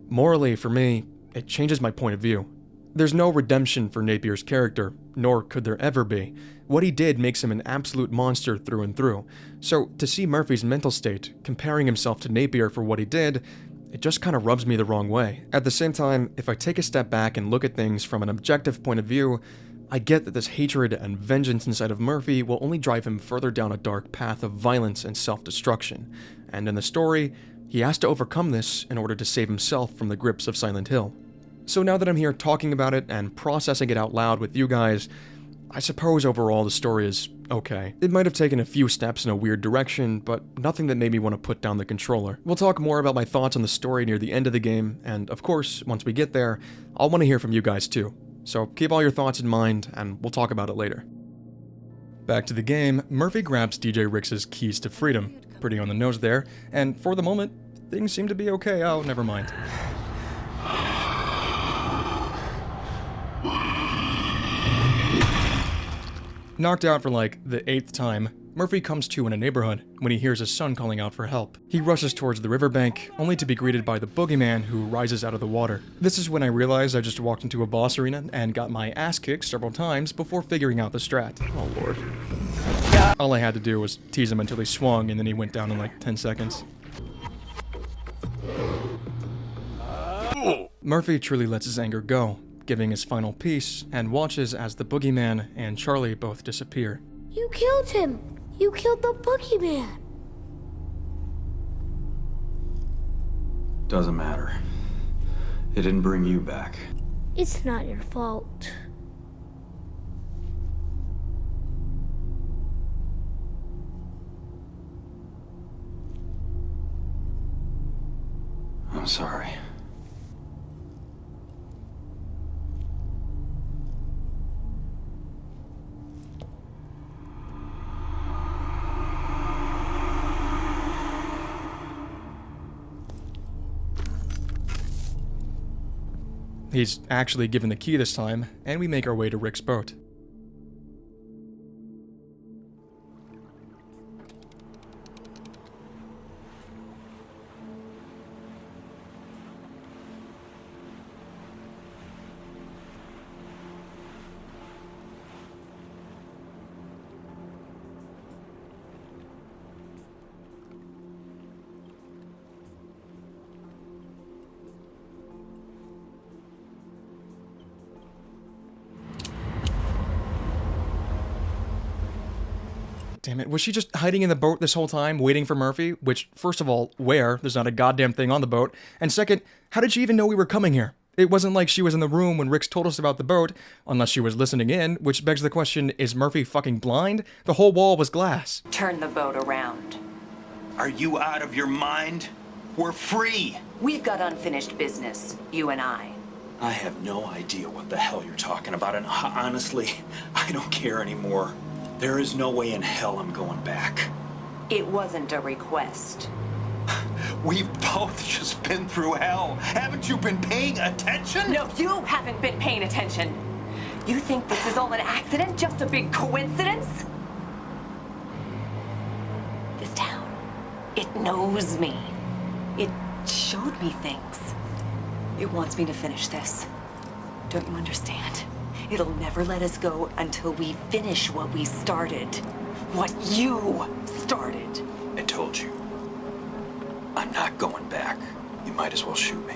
morally, for me, it changes my point of view. There's no redemption for Napier's character, nor could there ever be. What he did makes him an absolute monster through and through. So to see Murphy's mental state, comparing himself to Napier for what he did, it just kind of rubs me the wrong way. At the same time, if I take a step back and look at things from an objective point of view, I get that this hatred and vengeance inside of Murphy will only drive him further down a dark path of violence and self-destruction. And in the story, he has to overcome this in order to save himself from the grips of Silent Hill. So now that I'm here talking about it and processing it out loud with you guys, I suppose overall the story is okay. It might have taken a few steps in a weird direction, but nothing that made me want to put down the controller. We'll talk more about my thoughts on the story near the end of the game, and of course, once we get there, I'll want to hear from you guys too. So keep all your thoughts in mind, and we'll talk about it later. Back to the game, Murphy grabs DJ Rix's keys to freedom. Pretty on the nose there, and for the moment, things seem to be okay. Oh, never mind. Knocked out for like the 8th time, Murphy comes to in a neighborhood when he hears his son calling out for help. He rushes towards the riverbank, only to be greeted by the boogeyman who rises out of the water. This is when I realized I just walked into a boss arena and got my ass kicked several times before figuring out the strat. Oh lord. All I had to do was tease him until he swung and then he went down in like 10 seconds. Murphy truly lets his anger go, giving his final piece, and watches as the boogeyman and Charlie both disappear. You killed him! You killed the boogeyman. Doesn't matter. It didn't bring you back. It's not your fault. I'm sorry. He's actually given the key this time, and we make our way to Rick's boat. Damn it, was she just hiding in the boat this whole time, waiting for Murphy? Which, first of all, where? There's not a goddamn thing on the boat. And second, how did she even know we were coming here? It wasn't like she was in the room when Rix told us about the boat, unless she was listening in, which begs the question, is Murphy fucking blind? The whole wall was glass. Turn the boat around. Are you out of your mind? We're free! We've got unfinished business, you and I. I have no idea what the hell you're talking about, and honestly, I don't care anymore. There is no way in hell I'm going back. It wasn't a request. We've both just been through hell. Haven't you been paying attention? No, you haven't been paying attention. You think this is all an accident? Just a big coincidence? This town, it knows me. It showed me things. It wants me to finish this. Don't you understand? It'll never let us go until we finish what we started. What you started. I told you. I'm not going back. You might as well shoot me.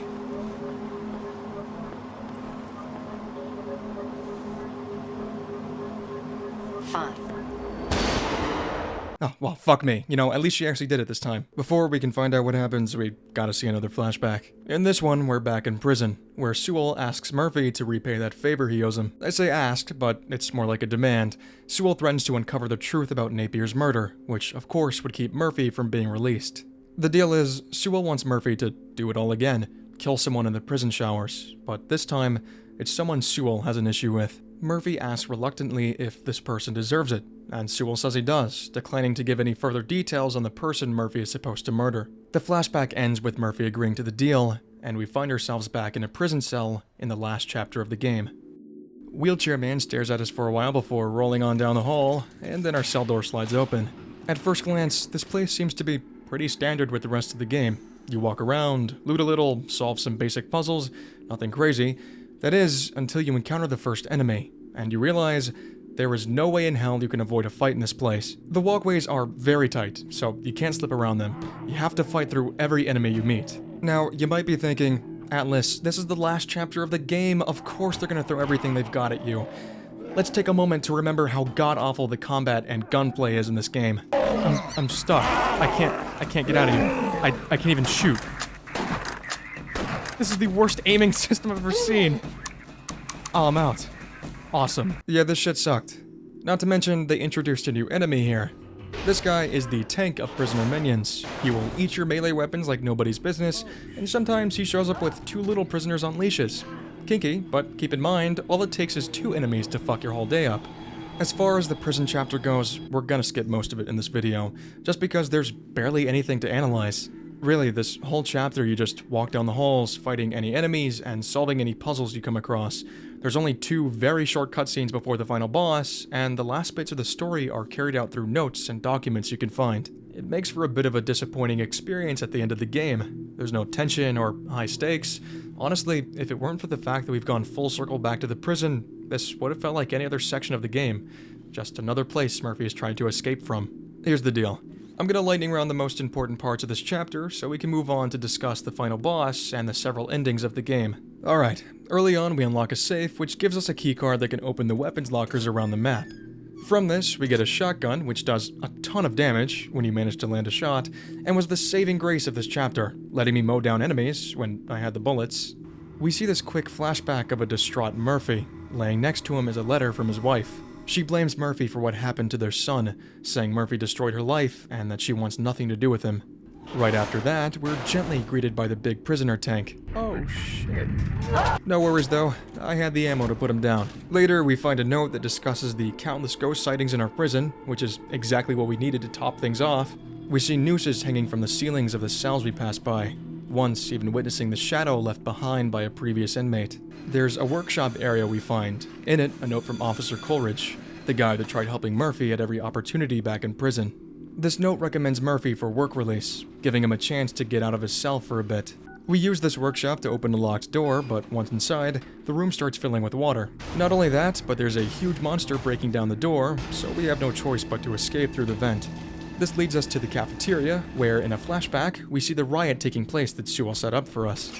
Fine. Oh, well, fuck me. You know, at least she actually did it this time. Before we can find out what happens, we gotta see another flashback. In this one, we're back in prison, where Sewell asks Murphy to repay that favor he owes him. I say asked, but it's more like a demand. Sewell threatens to uncover the truth about Napier's murder, which of course would keep Murphy from being released. The deal is, Sewell wants Murphy to do it all again, kill someone in the prison showers, but this time, it's someone Sewell has an issue with. Murphy asks reluctantly if this person deserves it, and Sewell says he does, declining to give any further details on the person Murphy is supposed to murder. The flashback ends with Murphy agreeing to the deal, and we find ourselves back in a prison cell in the last chapter of the game. Wheelchair Man stares at us for a while before rolling on down the hall, and then our cell door slides open. At first glance, this place seems to be pretty standard with the rest of the game. You walk around, loot a little, solve some basic puzzles, nothing crazy. That is, until you encounter the first enemy, and you realize there is no way in hell you can avoid a fight in this place. The walkways are very tight, so you can't slip around them. You have to fight through every enemy you meet. Now, you might be thinking, Atlas, this is the last chapter of the game, of course they're gonna throw everything they've got at you. Let's take a moment to remember how god-awful the combat and gunplay is in this game. I'm stuck. I can't get out of here. I can't even shoot. This is the worst aiming system I've ever seen. Oh, I'm out. Awesome. Yeah, this shit sucked. Not to mention, they introduced a new enemy here. This guy is the tank of prisoner minions. He will eat your melee weapons like nobody's business, and sometimes he shows up with 2 little prisoners on leashes. Kinky, but keep in mind, all it takes is 2 enemies to fuck your whole day up. As far as the prison chapter goes, we're gonna skip most of it in this video, just because there's barely anything to analyze. Really, this whole chapter you just walk down the halls, fighting any enemies and solving any puzzles you come across. There's only 2 very short cutscenes before the final boss, and the last bits of the story are carried out through notes and documents you can find. It makes for a bit of a disappointing experience at the end of the game. There's no tension or high stakes. Honestly, if it weren't for the fact that we've gone full circle back to the prison, this would have felt like any other section of the game. Just another place Murphy is trying to escape from. Here's the deal. I'm gonna lightning round the most important parts of this chapter, so we can move on to discuss the final boss and the several endings of the game. Alright, early on we unlock a safe, which gives us a keycard that can open the weapons lockers around the map. From this, we get a shotgun, which does a ton of damage when you manage to land a shot, and was the saving grace of this chapter, letting me mow down enemies when I had the bullets. We see this quick flashback of a distraught Murphy. Laying next to him is a letter from his wife. She blames Murphy for what happened to their son, saying Murphy destroyed her life and that she wants nothing to do with him. Right after that, we're gently greeted by the big prisoner tank. Oh shit. No worries though, I had the ammo to put him down. Later, we find a note that discusses the countless ghost sightings in our prison, which is exactly what we needed to top things off. We see nooses hanging from the ceilings of the cells we pass by, once even witnessing the shadow left behind by a previous inmate. There's a workshop area we find. In it, a note from Officer Coleridge, the guy that tried helping Murphy at every opportunity back in prison. This note recommends Murphy for work release, giving him a chance to get out of his cell for a bit. We use this workshop to open a locked door, but once inside, the room starts filling with water. Not only that, but there's a huge monster breaking down the door, so we have no choice but to escape through the vent. This leads us to the cafeteria, where in a flashback, we see the riot taking place that Sewell set up for us.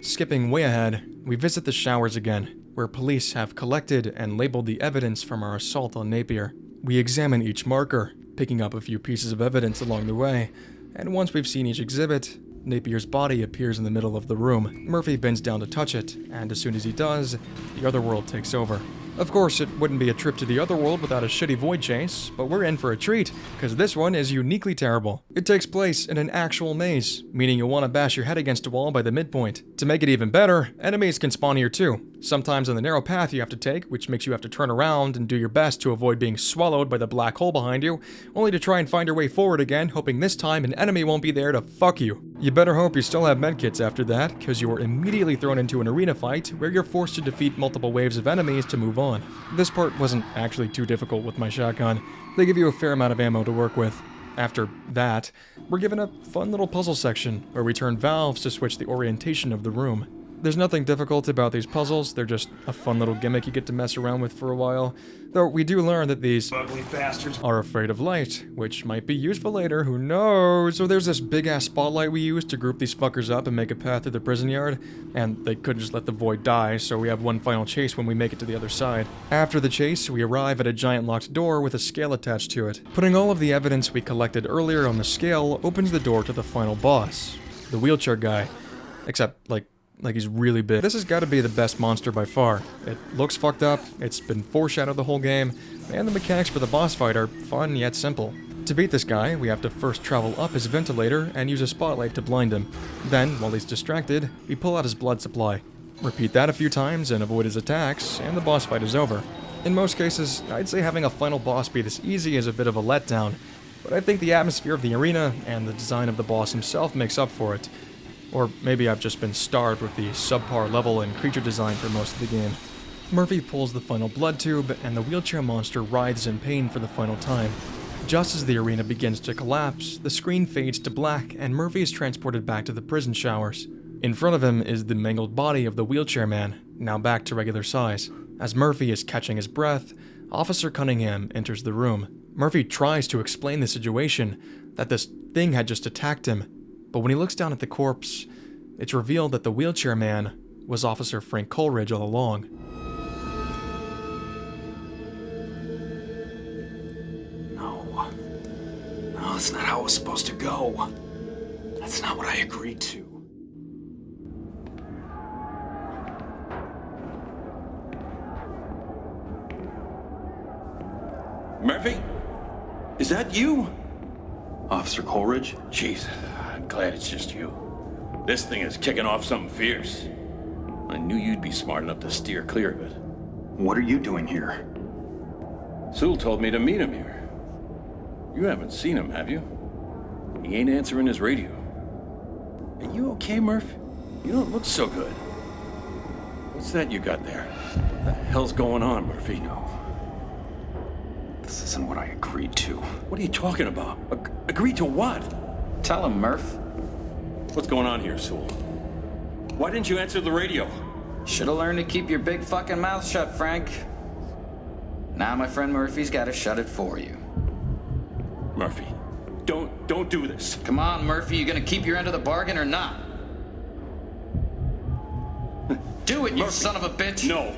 Skipping way ahead, we visit the showers again, where police have collected and labeled the evidence from our assault on Napier. We examine each marker, picking up a few pieces of evidence along the way, and once we've seen each exhibit, Napier's body appears in the middle of the room. Murphy bends down to touch it, and as soon as he does, the other world takes over. Of course, it wouldn't be a trip to the other world without a shitty void chase, but we're in for a treat, because this one is uniquely terrible. It takes place in an actual maze, meaning you'll want to bash your head against a wall by the midpoint. To make it even better, enemies can spawn here too. Sometimes on the narrow path you have to take, which makes you have to turn around and do your best to avoid being swallowed by the black hole behind you, only to try and find your way forward again, hoping this time an enemy won't be there to fuck you. You better hope you still have medkits after that, because you are immediately thrown into an arena fight where you're forced to defeat multiple waves of enemies to move on. This part wasn't actually too difficult with my shotgun. They give you a fair amount of ammo to work with. After that, we're given a fun little puzzle section where we turn valves to switch the orientation of the room. There's nothing difficult about these puzzles, they're just a fun little gimmick you get to mess around with for a while. Though we do learn that these ugly bastards are afraid of light, which might be useful later, who knows? So there's this big-ass spotlight we use to group these fuckers up and make a path through the prison yard, and they couldn't just let the void die, so we have one final chase when we make it to the other side. After the chase, we arrive at a giant locked door with a scale attached to it. Putting all of the evidence we collected earlier on the scale opens the door to the final boss, the wheelchair guy. Except, like he's really big. This has got to be the best monster by far. It looks fucked up, it's been foreshadowed the whole game, and the mechanics for the boss fight are fun yet simple. To beat this guy, we have to first travel up his ventilator and use a spotlight to blind him. Then, while he's distracted, we pull out his blood supply. Repeat that a few times and avoid his attacks, and the boss fight is over. In most cases, I'd say having a final boss be this easy is a bit of a letdown, but I think the atmosphere of the arena and the design of the boss himself makes up for it. Or maybe I've just been starved with the subpar level and creature design for most of the game. Murphy pulls the final blood tube, and the wheelchair monster writhes in pain for the final time. Just as the arena begins to collapse, the screen fades to black, and Murphy is transported back to the prison showers. In front of him is the mangled body of the wheelchair man, now back to regular size. As Murphy is catching his breath, Officer Cunningham enters the room. Murphy tries to explain the situation, that this thing had just attacked him. But when he looks down at the corpse, it's revealed that the wheelchair man was Officer Frank Coleridge all along. No, that's not how it was supposed to go. That's not what I agreed to. Murphy? Is that you? Officer Coleridge? Jeez, I'm glad it's just you. This thing is kicking off something fierce. I knew you'd be smart enough to steer clear of it. What are you doing here? Sewell told me to meet him here. You haven't seen him, have you? He ain't answering his radio. Are you okay, Murph? You don't look so good. What's that you got there? What the hell's going on, Murphy? No. This isn't what I agreed to. What are you talking about? Agreed to what? Tell him, Murph. What's going on here, Sewell? Why didn't you answer the radio? Should've learned to keep your big fucking mouth shut, Frank. Now my friend Murphy's gotta shut it for you. Murphy, don't do this. Come on, Murphy, you gonna keep your end of the bargain or not? Do it, you Murphy. son of a bitch! No.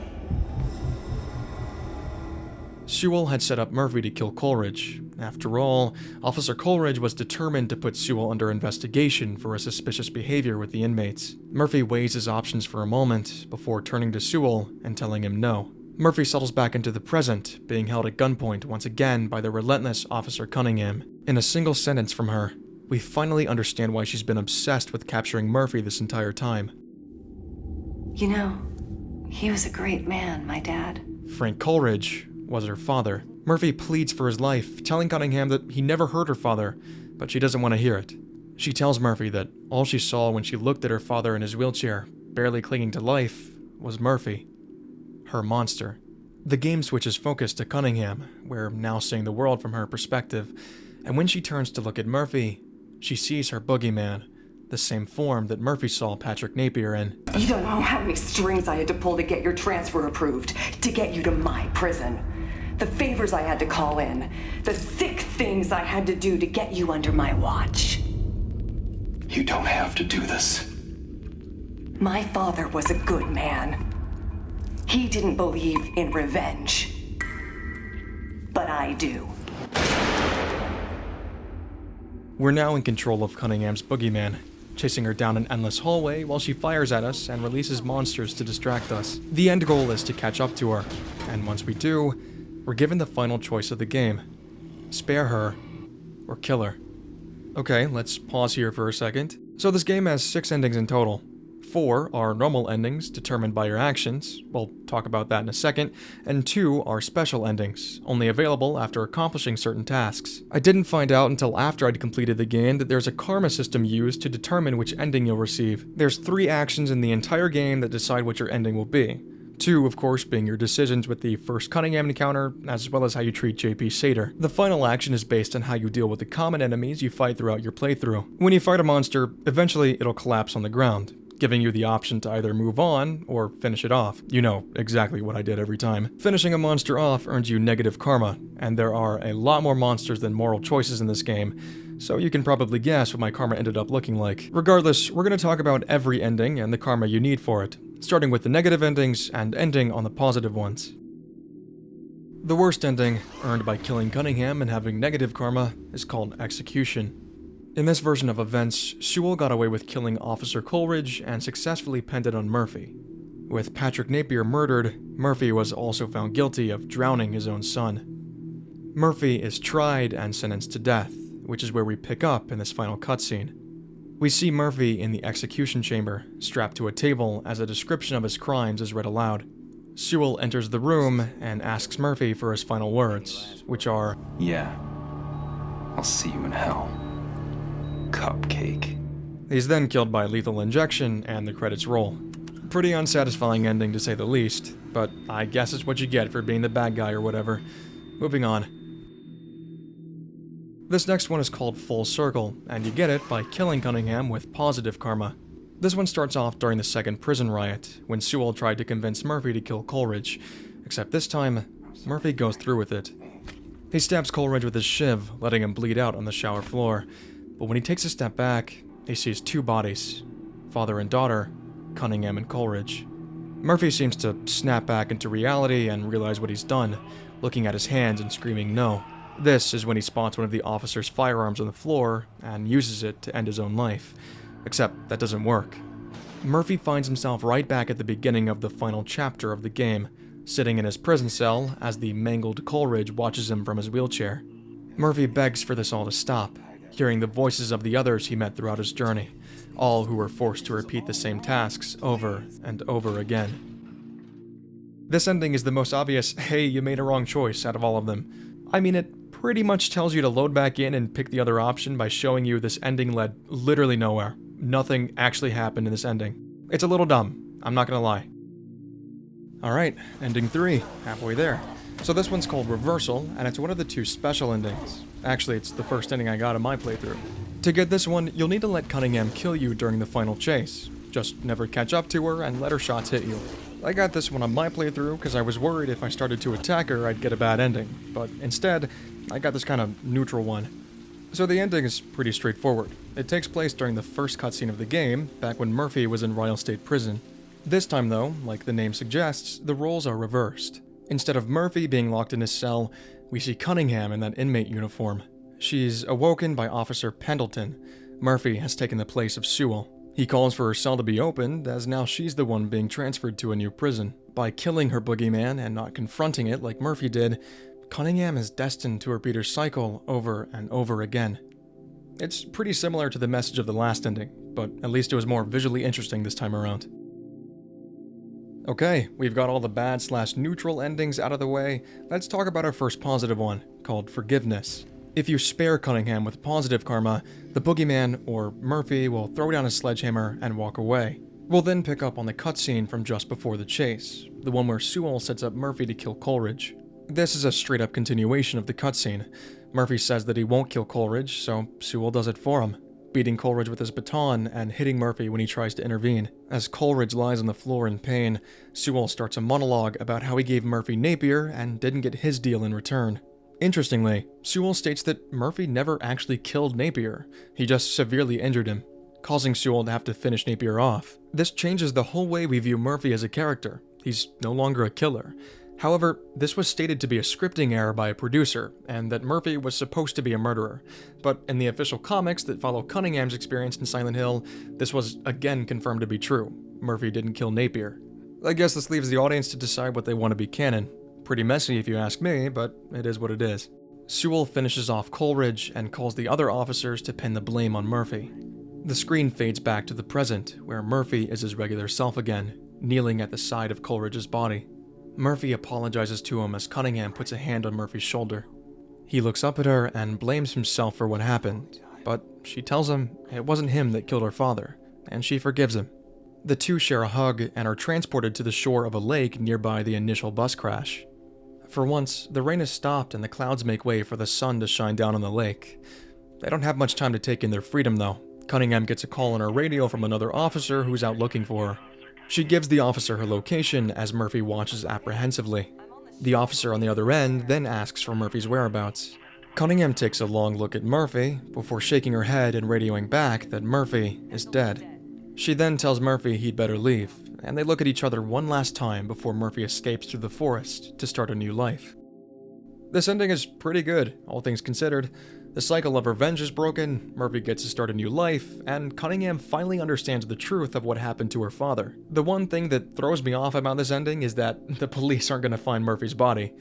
Sewell had set up Murphy to kill Coleridge. After all, Officer Coleridge was determined to put Sewell under investigation for his suspicious behavior with the inmates. Murphy weighs his options for a moment before turning to Sewell and telling him no. Murphy settles back into the present, being held at gunpoint once again by the relentless Officer Cunningham. In a single sentence from her, we finally understand why she's been obsessed with capturing Murphy this entire time. You know, he was a great man, my dad. Frank Coleridge was her father. Murphy pleads for his life, telling Cunningham that he never hurt her father, but she doesn't want to hear it. She tells Murphy that all she saw when she looked at her father in his wheelchair, barely clinging to life, was Murphy, her monster. The game switches focus to Cunningham, we're now seeing the world from her perspective, and when she turns to look at Murphy, she sees her boogeyman, the same form that Murphy saw Patrick Napier in. You don't know how many strings I had to pull to get your transfer approved, to get you to my prison. The favors I had to call in, the sick things I had to do to get you under my watch. You don't have to do this. My father was a good man. He didn't believe in revenge. But I do. We're now in control of Cunningham's boogeyman, chasing her down an endless hallway while she fires at us and releases monsters to distract us. The end goal is to catch up to her, and once we do, we're given the final choice of the game. Spare her, or kill her. Okay, let's pause here for a second. So this game has 6 endings in total. 4 are normal endings determined by your actions, we'll talk about that in a second, and 2 are special endings, only available after accomplishing certain tasks. I didn't find out until after I'd completed the game that there's a karma system used to determine which ending you'll receive. There's 3 actions in the entire game that decide what your ending will be. 2, of course, being your decisions with the first Cunningham encounter, as well as how you treat JP Sater. The final action is based on how you deal with the common enemies you fight throughout your playthrough. When you fight a monster, eventually it'll collapse on the ground, giving you the option to either move on or finish it off. You know exactly what I did every time. Finishing a monster off earns you negative karma, and there are a lot more monsters than moral choices in this game, so you can probably guess what my karma ended up looking like. Regardless, we're going to talk about every ending and the karma you need for it, starting with the negative endings and ending on the positive ones. The worst ending, earned by killing Cunningham and having negative karma, is called execution. In this version of events, Sewell got away with killing Officer Coleridge and successfully penned it on Murphy. With Patrick Napier murdered, Murphy was also found guilty of drowning his own son. Murphy is tried and sentenced to death, which is where we pick up in this final cutscene. We see Murphy in the execution chamber, strapped to a table as a description of his crimes is read aloud. Sewell enters the room and asks Murphy for his final words, which are, "Yeah, I'll see you in hell. Cupcake." He's then killed by lethal injection and the credits roll. Pretty unsatisfying ending to say the least, but I guess it's what you get for being the bad guy or whatever. Moving on. This next one is called Full Circle, and you get it by killing Cunningham with positive karma. This one starts off during the second prison riot, when Sewell tried to convince Murphy to kill Coleridge, except this time, Murphy goes through with it. He stabs Coleridge with his shiv, letting him bleed out on the shower floor, but when he takes a step back, he sees 2 bodies, father and daughter, Cunningham and Coleridge. Murphy seems to snap back into reality and realize what he's done, looking at his hands and screaming no. This is when he spots one of the officer's firearms on the floor and uses it to end his own life. Except that doesn't work. Murphy finds himself right back at the beginning of the final chapter of the game, sitting in his prison cell as the mangled Coleridge watches him from his wheelchair. Murphy begs for this all to stop, hearing the voices of the others he met throughout his journey, all who were forced to repeat the same tasks over and over again. This ending is the most obvious, hey, you made a wrong choice out of all of them. I mean, it pretty much tells you to load back in and pick the other option by showing you this ending led literally nowhere. Nothing actually happened in this ending. It's a little dumb, I'm not gonna lie. Alright, ending 3, halfway there. So this one's called Reversal, and it's one of the 2 special endings. Actually, it's the first ending I got in my playthrough. To get this one, you'll need to let Cunningham kill you during the final chase. Just never catch up to her and let her shots hit you. I got this one on my playthrough because I was worried if I started to attack her I'd get a bad ending, but instead, I got this kind of neutral one. So the ending is pretty straightforward. It takes place during the first cutscene of the game, back when Murphy was in Royal State Prison. This time though, like the name suggests, the roles are reversed. Instead of Murphy being locked in his cell, we see Cunningham in that inmate uniform. She's awoken by Officer Pendleton. Murphy has taken the place of Sewell. He calls for her cell to be opened, as now she's the one being transferred to a new prison. By killing her boogeyman and not confronting it like Murphy did, Cunningham is destined to repeat her cycle over and over again. It's pretty similar to the message of the last ending, but at least it was more visually interesting this time around. Okay, we've got all the bad/neutral endings out of the way. Let's talk about our first positive one, called Forgiveness. If you spare Cunningham with positive karma, the boogeyman, or Murphy, will throw down a sledgehammer and walk away. We'll then pick up on the cutscene from just before the chase, the one where Sewell sets up Murphy to kill Coleridge. This is a straight-up continuation of the cutscene. Murphy says that he won't kill Coleridge, so Sewell does it for him, beating Coleridge with his baton and hitting Murphy when he tries to intervene. As Coleridge lies on the floor in pain, Sewell starts a monologue about how he gave Murphy Napier and didn't get his deal in return. Interestingly, Sewell states that Murphy never actually killed Napier, he just severely injured him, causing Sewell to have to finish Napier off. This changes the whole way we view Murphy as a character. He's no longer a killer. However, this was stated to be a scripting error by a producer, and that Murphy was supposed to be a murderer. But in the official comics that follow Cunningham's experience in Silent Hill, this was again confirmed to be true. Murphy didn't kill Napier. I guess this leaves the audience to decide what they want to be canon. Pretty messy if you ask me, but it is what it is. Sewell finishes off Coleridge and calls the other officers to pin the blame on Murphy. The screen fades back to the present, where Murphy is his regular self again, kneeling at the side of Coleridge's body. Murphy apologizes to him as Cunningham puts a hand on Murphy's shoulder. He looks up at her and blames himself for what happened, but she tells him it wasn't him that killed her father, and she forgives him. The two share a hug and are transported to the shore of a lake nearby the initial bus crash. For once, the rain has stopped and the clouds make way for the sun to shine down on the lake. They don't have much time to take in their freedom, though. Cunningham gets a call on her radio from another officer who's out looking for her. She gives the officer her location as Murphy watches apprehensively. The officer on the other end then asks for Murphy's whereabouts. Cunningham takes a long look at Murphy before shaking her head and radioing back that Murphy is dead. She then tells Murphy he'd better leave, and they look at each other one last time before Murphy escapes through the forest to start a new life. This ending is pretty good, all things considered. The cycle of revenge is broken, Murphy gets to start a new life, and Cunningham finally understands the truth of what happened to her father. The one thing that throws me off about this ending is that the police aren't going to find Murphy's body.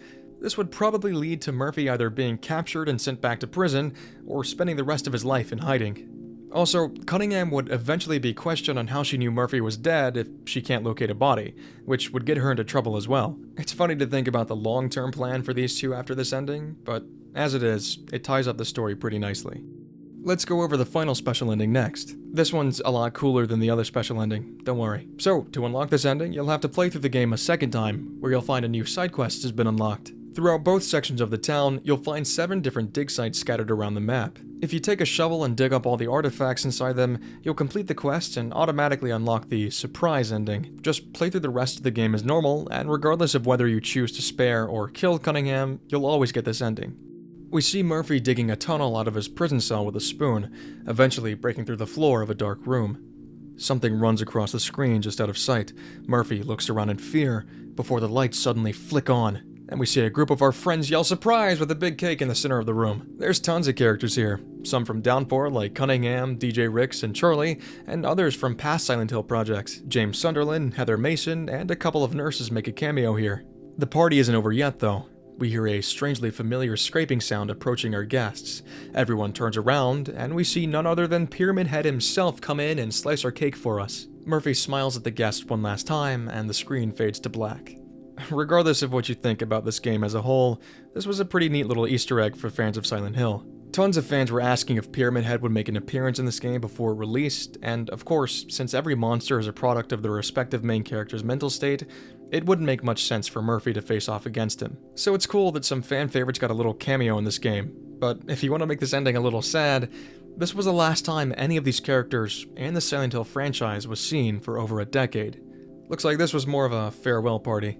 This would probably lead to Murphy either being captured and sent back to prison, or spending the rest of his life in hiding. Also, Cunningham would eventually be questioned on how she knew Murphy was dead if she can't locate a body, which would get her into trouble as well. It's funny to think about the long-term plan for these two after this ending, but as it is, it ties up the story pretty nicely. Let's go over the final special ending next. This one's a lot cooler than the other special ending, don't worry. So, to unlock this ending, you'll have to play through the game a second time, where you'll find a new side quest has been unlocked. Throughout both sections of the town, you'll find 7 different dig sites scattered around the map. If you take a shovel and dig up all the artifacts inside them, you'll complete the quest and automatically unlock the surprise ending. Just play through the rest of the game as normal, and regardless of whether you choose to spare or kill Cunningham, you'll always get this ending. We see Murphy digging a tunnel out of his prison cell with a spoon, eventually breaking through the floor of a dark room. Something runs across the screen just out of sight. Murphy looks around in fear, before the lights suddenly flick on, and we see a group of our friends yell surprise with a big cake in the center of the room. There's tons of characters here, some from Downpour like Cunningham, DJ Ricks, and Charlie, and others from past Silent Hill projects. James Sunderland, Heather Mason, and a couple of nurses make a cameo here. The party isn't over yet though. We hear a strangely familiar scraping sound approaching our guests. Everyone turns around, and we see none other than Pyramid Head himself come in and slice our cake for us. Murphy smiles at the guests one last time, and the screen fades to black. Regardless of what you think about this game as a whole, this was a pretty neat little Easter egg for fans of Silent Hill. Tons of fans were asking if Pyramid Head would make an appearance in this game before it released, and of course, since every monster is a product of their respective main character's mental state, it wouldn't make much sense for Murphy to face off against him. So it's cool that some fan favorites got a little cameo in this game, but if you want to make this ending a little sad, this was the last time any of these characters and the Silent Hill franchise was seen for over a decade. Looks like this was more of a farewell party.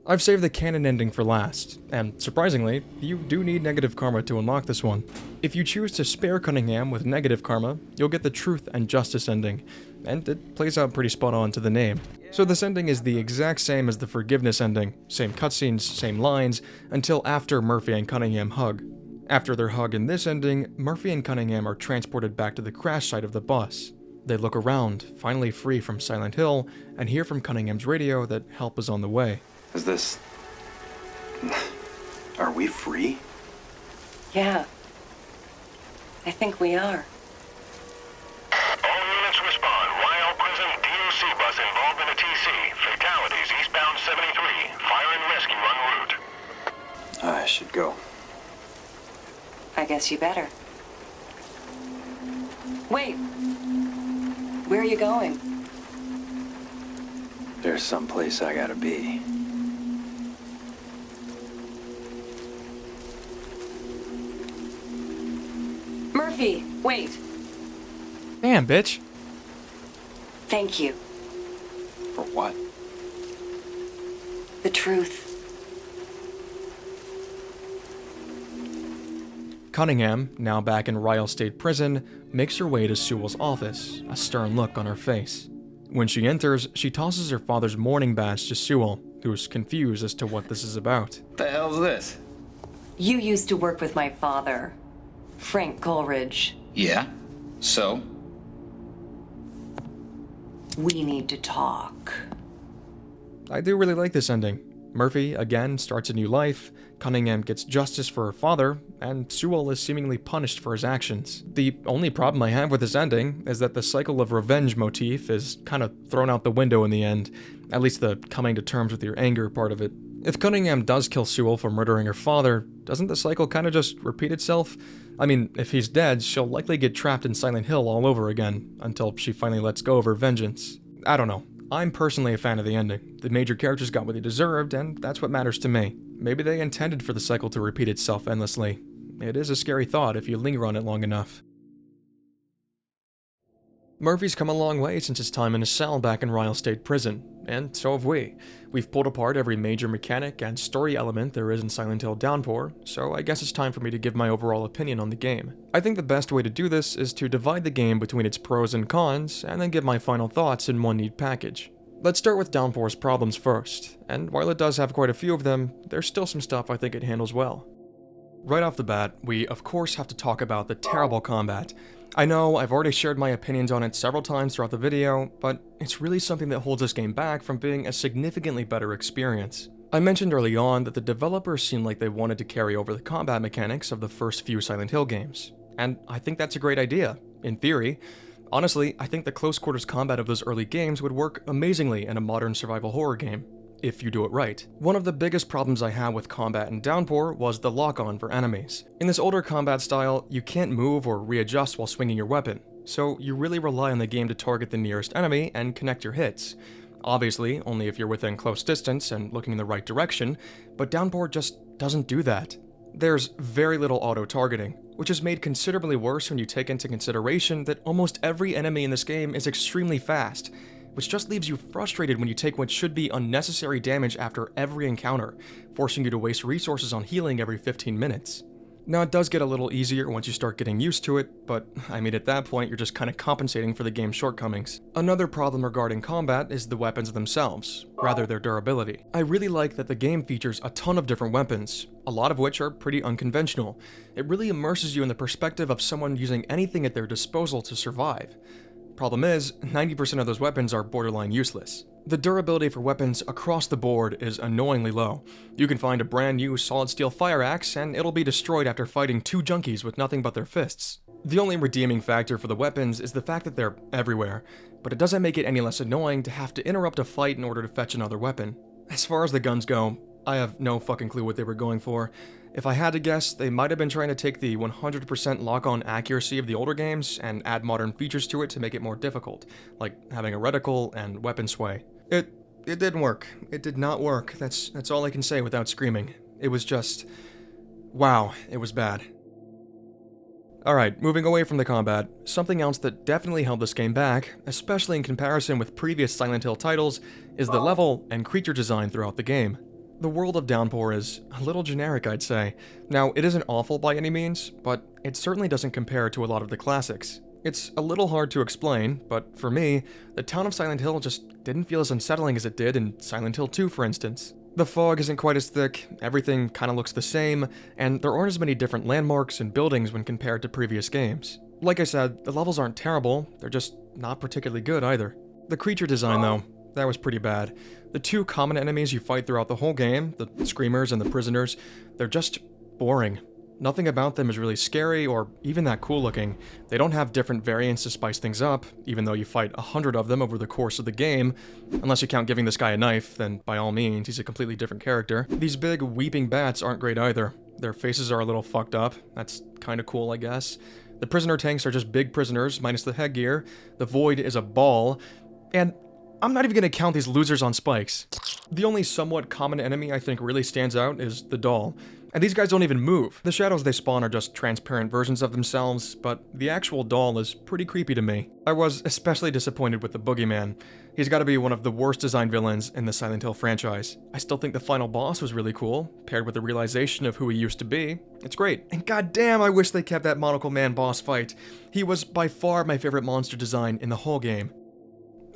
I've saved the canon ending for last, and surprisingly, you do need negative karma to unlock this one. If you choose to spare Cunningham with negative karma, you'll get the truth and justice ending, and it plays out pretty spot on to the name. So this ending is the exact same as the Forgiveness ending, same cutscenes, same lines, until after Murphy and Cunningham hug. After their hug in this ending, Murphy and Cunningham are transported back to the crash site of the bus. They look around, finally free from Silent Hill, and hear from Cunningham's radio that help is on the way. Is this... Are we free? Yeah. I think we are. All units respond. Ryle Prison DOC bus involved in a TC. Fatalities eastbound 73. Fire and rescue en route. I should go. I guess you better. Wait. Where are you going? There's someplace I gotta be. Murphy, wait. Damn, bitch. Thank you. For what? The truth. Cunningham, now back in Ryle State Prison, makes her way to Sewell's office, a stern look on her face. When she enters, she tosses her father's mourning badge to Sewell, who's confused as to what this is about. The hell's this? You used to work with my father, Frank Coleridge. Yeah? So? We need to talk. I do really like this ending. Murphy, again, starts a new life, Cunningham gets justice for her father, and Sewell is seemingly punished for his actions. The only problem I have with this ending is that the cycle of revenge motif is kind of thrown out the window in the end, at least the coming to terms with your anger part of it. If Cunningham does kill Sewell for murdering her father, doesn't the cycle kind of just repeat itself? I mean, if he's dead, she'll likely get trapped in Silent Hill all over again, until she finally lets go of her vengeance. I don't know. I'm personally a fan of the ending. The major characters got what they deserved, and that's what matters to me. Maybe they intended for the cycle to repeat itself endlessly. It is a scary thought if you linger on it long enough. Murphy's come a long way since his time in his cell back in Ryle State Prison, and so have we. We've pulled apart every major mechanic and story element there is in Silent Hill Downpour, so I guess it's time for me to give my overall opinion on the game. I think the best way to do this is to divide the game between its pros and cons, and then give my final thoughts in one neat package. Let's start with Downpour's problems first, and while it does have quite a few of them, there's still some stuff I think it handles well. Right off the bat, we of course have to talk about the terrible combat. I know I've already shared my opinions on it several times throughout the video, but it's really something that holds this game back from being a significantly better experience. I mentioned early on that the developers seemed like they wanted to carry over the combat mechanics of the first few Silent Hill games, and I think that's a great idea, in theory. Honestly, I think the close quarters combat of those early games would work amazingly in a modern survival horror game, if you do it right. One of the biggest problems I had with combat in Downpour was the lock-on for enemies. In this older combat style, you can't move or readjust while swinging your weapon, so you really rely on the game to target the nearest enemy and connect your hits. Obviously, only if you're within close distance and looking in the right direction, but Downpour just doesn't do that. There's very little auto-targeting, which is made considerably worse when you take into consideration that almost every enemy in this game is extremely fast, which just leaves you frustrated when you take what should be unnecessary damage after every encounter, forcing you to waste resources on healing every 15 minutes. Now, it does get a little easier once you start getting used to it, but I mean, at that point, you're just kind of compensating for the game's shortcomings. Another problem regarding combat is the weapons themselves, rather their durability. I really like that the game features a ton of different weapons, a lot of which are pretty unconventional. It really immerses you in the perspective of someone using anything at their disposal to survive. Problem is, 90% of those weapons are borderline useless. The durability for weapons across the board is annoyingly low. You can find a brand new solid steel fire axe and it'll be destroyed after fighting 2 junkies with nothing but their fists. The only redeeming factor for the weapons is the fact that they're everywhere, but it doesn't make it any less annoying to have to interrupt a fight in order to fetch another weapon. As far as the guns go, I have no fucking clue what they were going for. If I had to guess, they might have been trying to take the 100% lock-on accuracy of the older games and add modern features to it to make it more difficult, like having a reticle and weapon sway. It didn't work. It did not work. That's all I can say without screaming. It was just... wow, it was bad. Alright, moving away from the combat, something else that definitely held this game back, especially in comparison with previous Silent Hill titles, is the level and creature design throughout the game. The world of Downpour is a little generic, I'd say. Now, it isn't awful by any means, but it certainly doesn't compare to a lot of the classics. It's a little hard to explain, but for me, the town of Silent Hill just didn't feel as unsettling as it did in Silent Hill 2, for instance. The fog isn't quite as thick, everything kinda looks the same, and there aren't as many different landmarks and buildings when compared to previous games. Like I said, the levels aren't terrible, they're just not particularly good either. The creature design, though, that was pretty bad. The two common enemies you fight throughout the whole game, the screamers and the prisoners, they're just boring. Nothing about them is really scary or even that cool looking. They don't have different variants to spice things up, even though you fight 100 of them over the course of the game. Unless you count giving this guy a knife, then by all means, he's a completely different character. These big, weeping bats aren't great either. Their faces are a little fucked up. That's kinda cool, I guess. The prisoner tanks are just big prisoners, minus the headgear. The void is a ball. And I'm not even gonna count these losers on spikes. The only somewhat common enemy I think really stands out is the doll. And these guys don't even move. The shadows they spawn are just transparent versions of themselves, but the actual doll is pretty creepy to me. I was especially disappointed with the boogeyman. He's gotta be one of the worst designed villains in the Silent Hill franchise. I still think the final boss was really cool, paired with the realization of who he used to be. It's great. And goddamn, I wish they kept that Monocle Man boss fight. He was by far my favorite monster design in the whole game.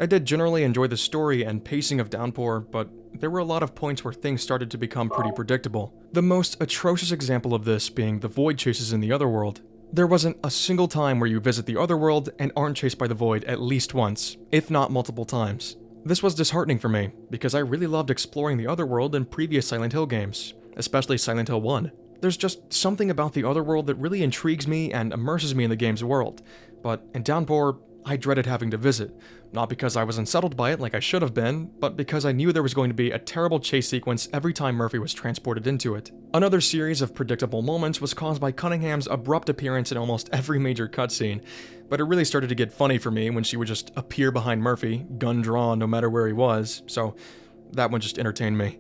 I did generally enjoy the story and pacing of Downpour, but there were a lot of points where things started to become pretty predictable. The most atrocious example of this being the void chases in the Otherworld. There wasn't a single time where you visit the Otherworld and aren't chased by the void at least once, if not multiple times. This was disheartening for me, because I really loved exploring the Otherworld in previous Silent Hill games, especially Silent Hill 1. There's just something about the Otherworld that really intrigues me and immerses me in the game's world, but in Downpour, I dreaded having to visit, not because I was unsettled by it like I should have been, but because I knew there was going to be a terrible chase sequence every time Murphy was transported into it. Another series of predictable moments was caused by Cunningham's abrupt appearance in almost every major cutscene, but it really started to get funny for me when she would just appear behind Murphy, gun drawn no matter where he was, so that one just entertained me.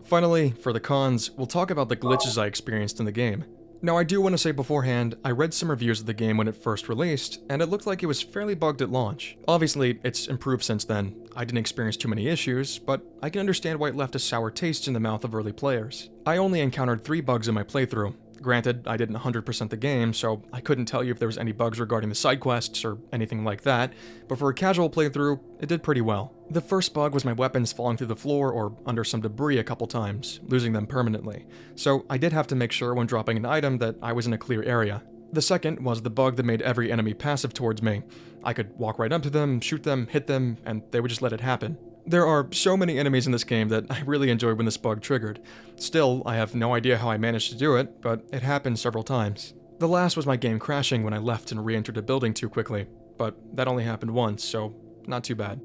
Finally, for the cons, we'll talk about the glitches I experienced in the game. Now, I do want to say beforehand, I read some reviews of the game when it first released, and it looked like it was fairly bugged at launch. Obviously, it's improved since then. I didn't experience too many issues, but I can understand why it left a sour taste in the mouth of early players. I only encountered 3 bugs in my playthrough. Granted, I didn't 100% the game, so I couldn't tell you if there was any bugs regarding the side quests or anything like that, but for a casual playthrough, it did pretty well. The first bug was my weapons falling through the floor or under some debris a couple times, losing them permanently, so I did have to make sure when dropping an item that I was in a clear area. The second was the bug that made every enemy passive towards me. I could walk right up to them, shoot them, hit them, and they would just let it happen. There are so many enemies in this game that I really enjoyed when this bug triggered. Still, I have no idea how I managed to do it, but it happened several times. The last was my game crashing when I left and re-entered a building too quickly, but that only happened once, so not too bad.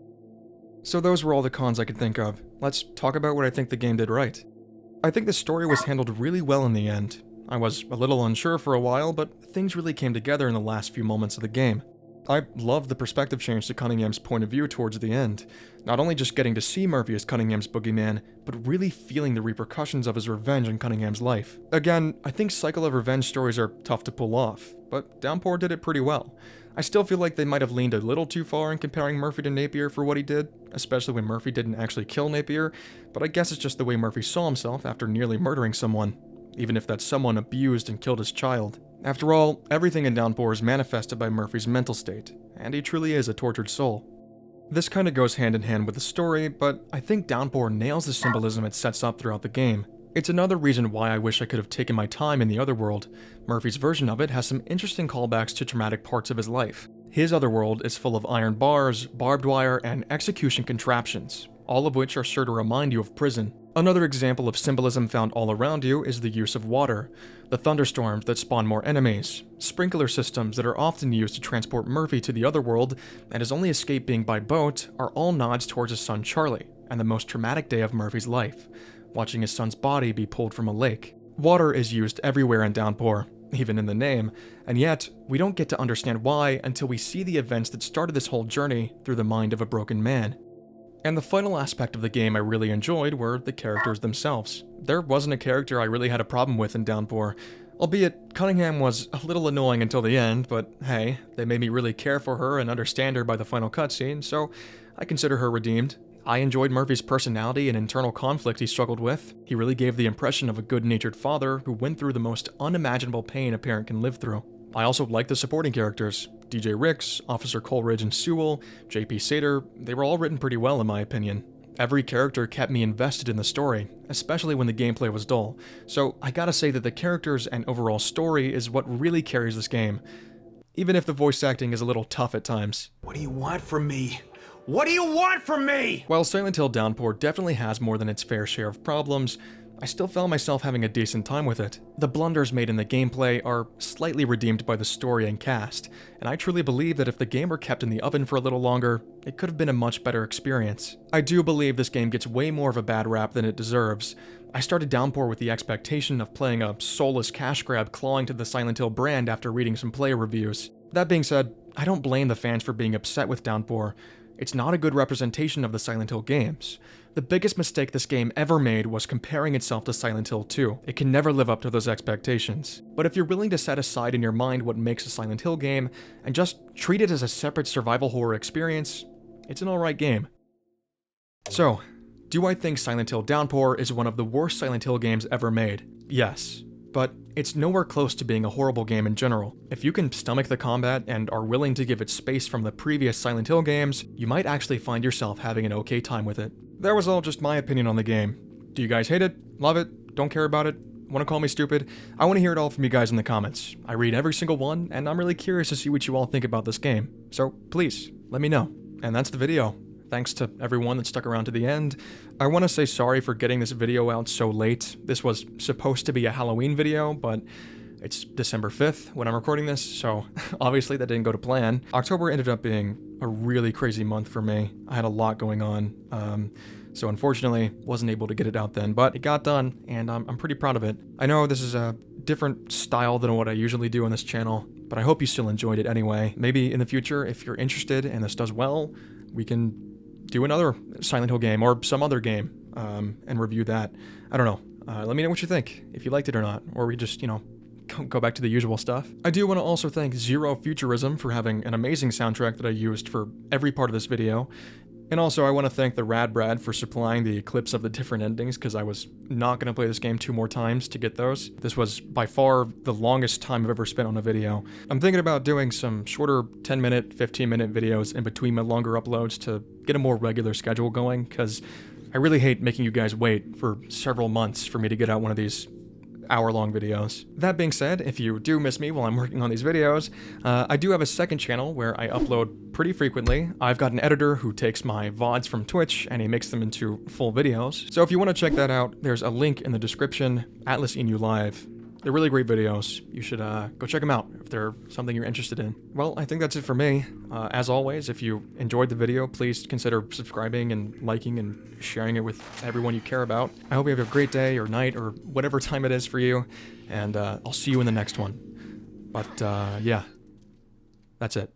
So those were all the cons I could think of. Let's talk about what I think the game did right. I think the story was handled really well in the end. I was a little unsure for a while, but things really came together in the last few moments of the game. I loved the perspective change to Cunningham's point of view towards the end. Not only just getting to see Murphy as Cunningham's boogeyman, but really feeling the repercussions of his revenge in Cunningham's life. Again, I think cycle of revenge stories are tough to pull off, but Downpour did it pretty well. I still feel like they might have leaned a little too far in comparing Murphy to Napier for what he did, especially when Murphy didn't actually kill Napier, but I guess it's just the way Murphy saw himself after nearly murdering someone, even if that someone abused and killed his child. After all, everything in Downpour is manifested by Murphy's mental state, and he truly is a tortured soul. This kinda goes hand in hand with the story, but I think Downpour nails the symbolism it sets up throughout the game. It's another reason why I wish I could have taken my time in the Otherworld. Murphy's version of it has some interesting callbacks to traumatic parts of his life. His Otherworld is full of iron bars, barbed wire, and execution contraptions, all of which are sure to remind you of prison. Another example of symbolism found all around you is the use of water, the thunderstorms that spawn more enemies, sprinkler systems that are often used to transport Murphy to the Otherworld, and his only escape being by boat are all nods towards his son Charlie, and the most traumatic day of Murphy's life, watching his son's body be pulled from a lake. Water is used everywhere in Downpour, even in the name, and yet we don't get to understand why until we see the events that started this whole journey through the mind of a broken man. And the final aspect of the game I really enjoyed were the characters themselves. There wasn't a character I really had a problem with in Downpour, albeit Cunningham was a little annoying until the end, but hey, they made me really care for her and understand her by the final cutscene, so I consider her redeemed. I enjoyed Murphy's personality and internal conflict he struggled with. He really gave the impression of a good-natured father who went through the most unimaginable pain a parent can live through. I also liked the supporting characters. DJ Ricks, Officer Coleridge and Sewell, JP Sater, they were all written pretty well in my opinion. Every character kept me invested in the story, especially when the gameplay was dull, so I gotta say that the characters and overall story is what really carries this game, even if the voice acting is a little tough at times. What do you want from me? What do you want from me? While Silent Hill Downpour definitely has more than its fair share of problems, I still found myself having a decent time with it. The blunders made in the gameplay are slightly redeemed by the story and cast, and I truly believe that if the game were kept in the oven for a little longer, it could have been a much better experience. I do believe this game gets way more of a bad rap than it deserves. I started Downpour with the expectation of playing a soulless cash grab clawing to the Silent Hill brand after reading some player reviews. That being said, I don't blame the fans for being upset with Downpour. It's not a good representation of the Silent Hill games. The biggest mistake this game ever made was comparing itself to Silent Hill 2. It can never live up to those expectations. But if you're willing to set aside in your mind what makes a Silent Hill game, and just treat it as a separate survival horror experience, it's an alright game. So, do I think Silent Hill Downpour is one of the worst Silent Hill games ever made? Yes. But it's nowhere close to being a horrible game in general. If you can stomach the combat and are willing to give it space from the previous Silent Hill games, you might actually find yourself having an okay time with it. That was all just my opinion on the game. Do you guys hate it? Love it? Don't care about it? Want to call me stupid? I want to hear it all from you guys in the comments. I read every single one, and I'm really curious to see what you all think about this game. So please, let me know. And that's the video. Thanks to everyone that stuck around to the end. I want to say sorry for getting this video out so late. This was supposed to be a Halloween video, but it's December 5th when I'm recording this, so obviously that didn't go to plan. October ended up being a really crazy month for me. I had a lot going on, so unfortunately wasn't able to get it out then, but it got done, and I'm pretty proud of it. I know this is a different style than what I usually do on this channel, but I hope you still enjoyed it anyway. Maybe in the future, if you're interested and this does well, we can do another Silent Hill game or some other game and review that. I don't know. Let me know what you think, if you liked it or not, or we just, go back to the usual stuff. I do want to also thank Zerofuturism for having an amazing soundtrack that I used for every part of this video. And also I want to thank the Rad Brad for supplying the clips of the different endings, because I was not going to play this game 2 more times to get those. This was by far the longest time I've ever spent on a video. I'm thinking about doing some shorter 10-minute, 15-minute videos in between my longer uploads to get a more regular schedule going, because I really hate making you guys wait for several months for me to get out one of these hour-long videos. That being said, if you do miss me while I'm working on these videos, I do have a second channel where I upload pretty frequently. I've got an editor who takes my VODs from Twitch and he makes them into full videos. So if you want to check that out, there's a link in the description, Atlas Inu Live. They're really great videos. You should go check them out if they're something you're interested in. Well, I think that's it for me. As always, if you enjoyed the video, please consider subscribing and liking and sharing it with everyone you care about. I hope you have a great day or night or whatever time it is for you, and I'll see you in the next one. But yeah, that's it.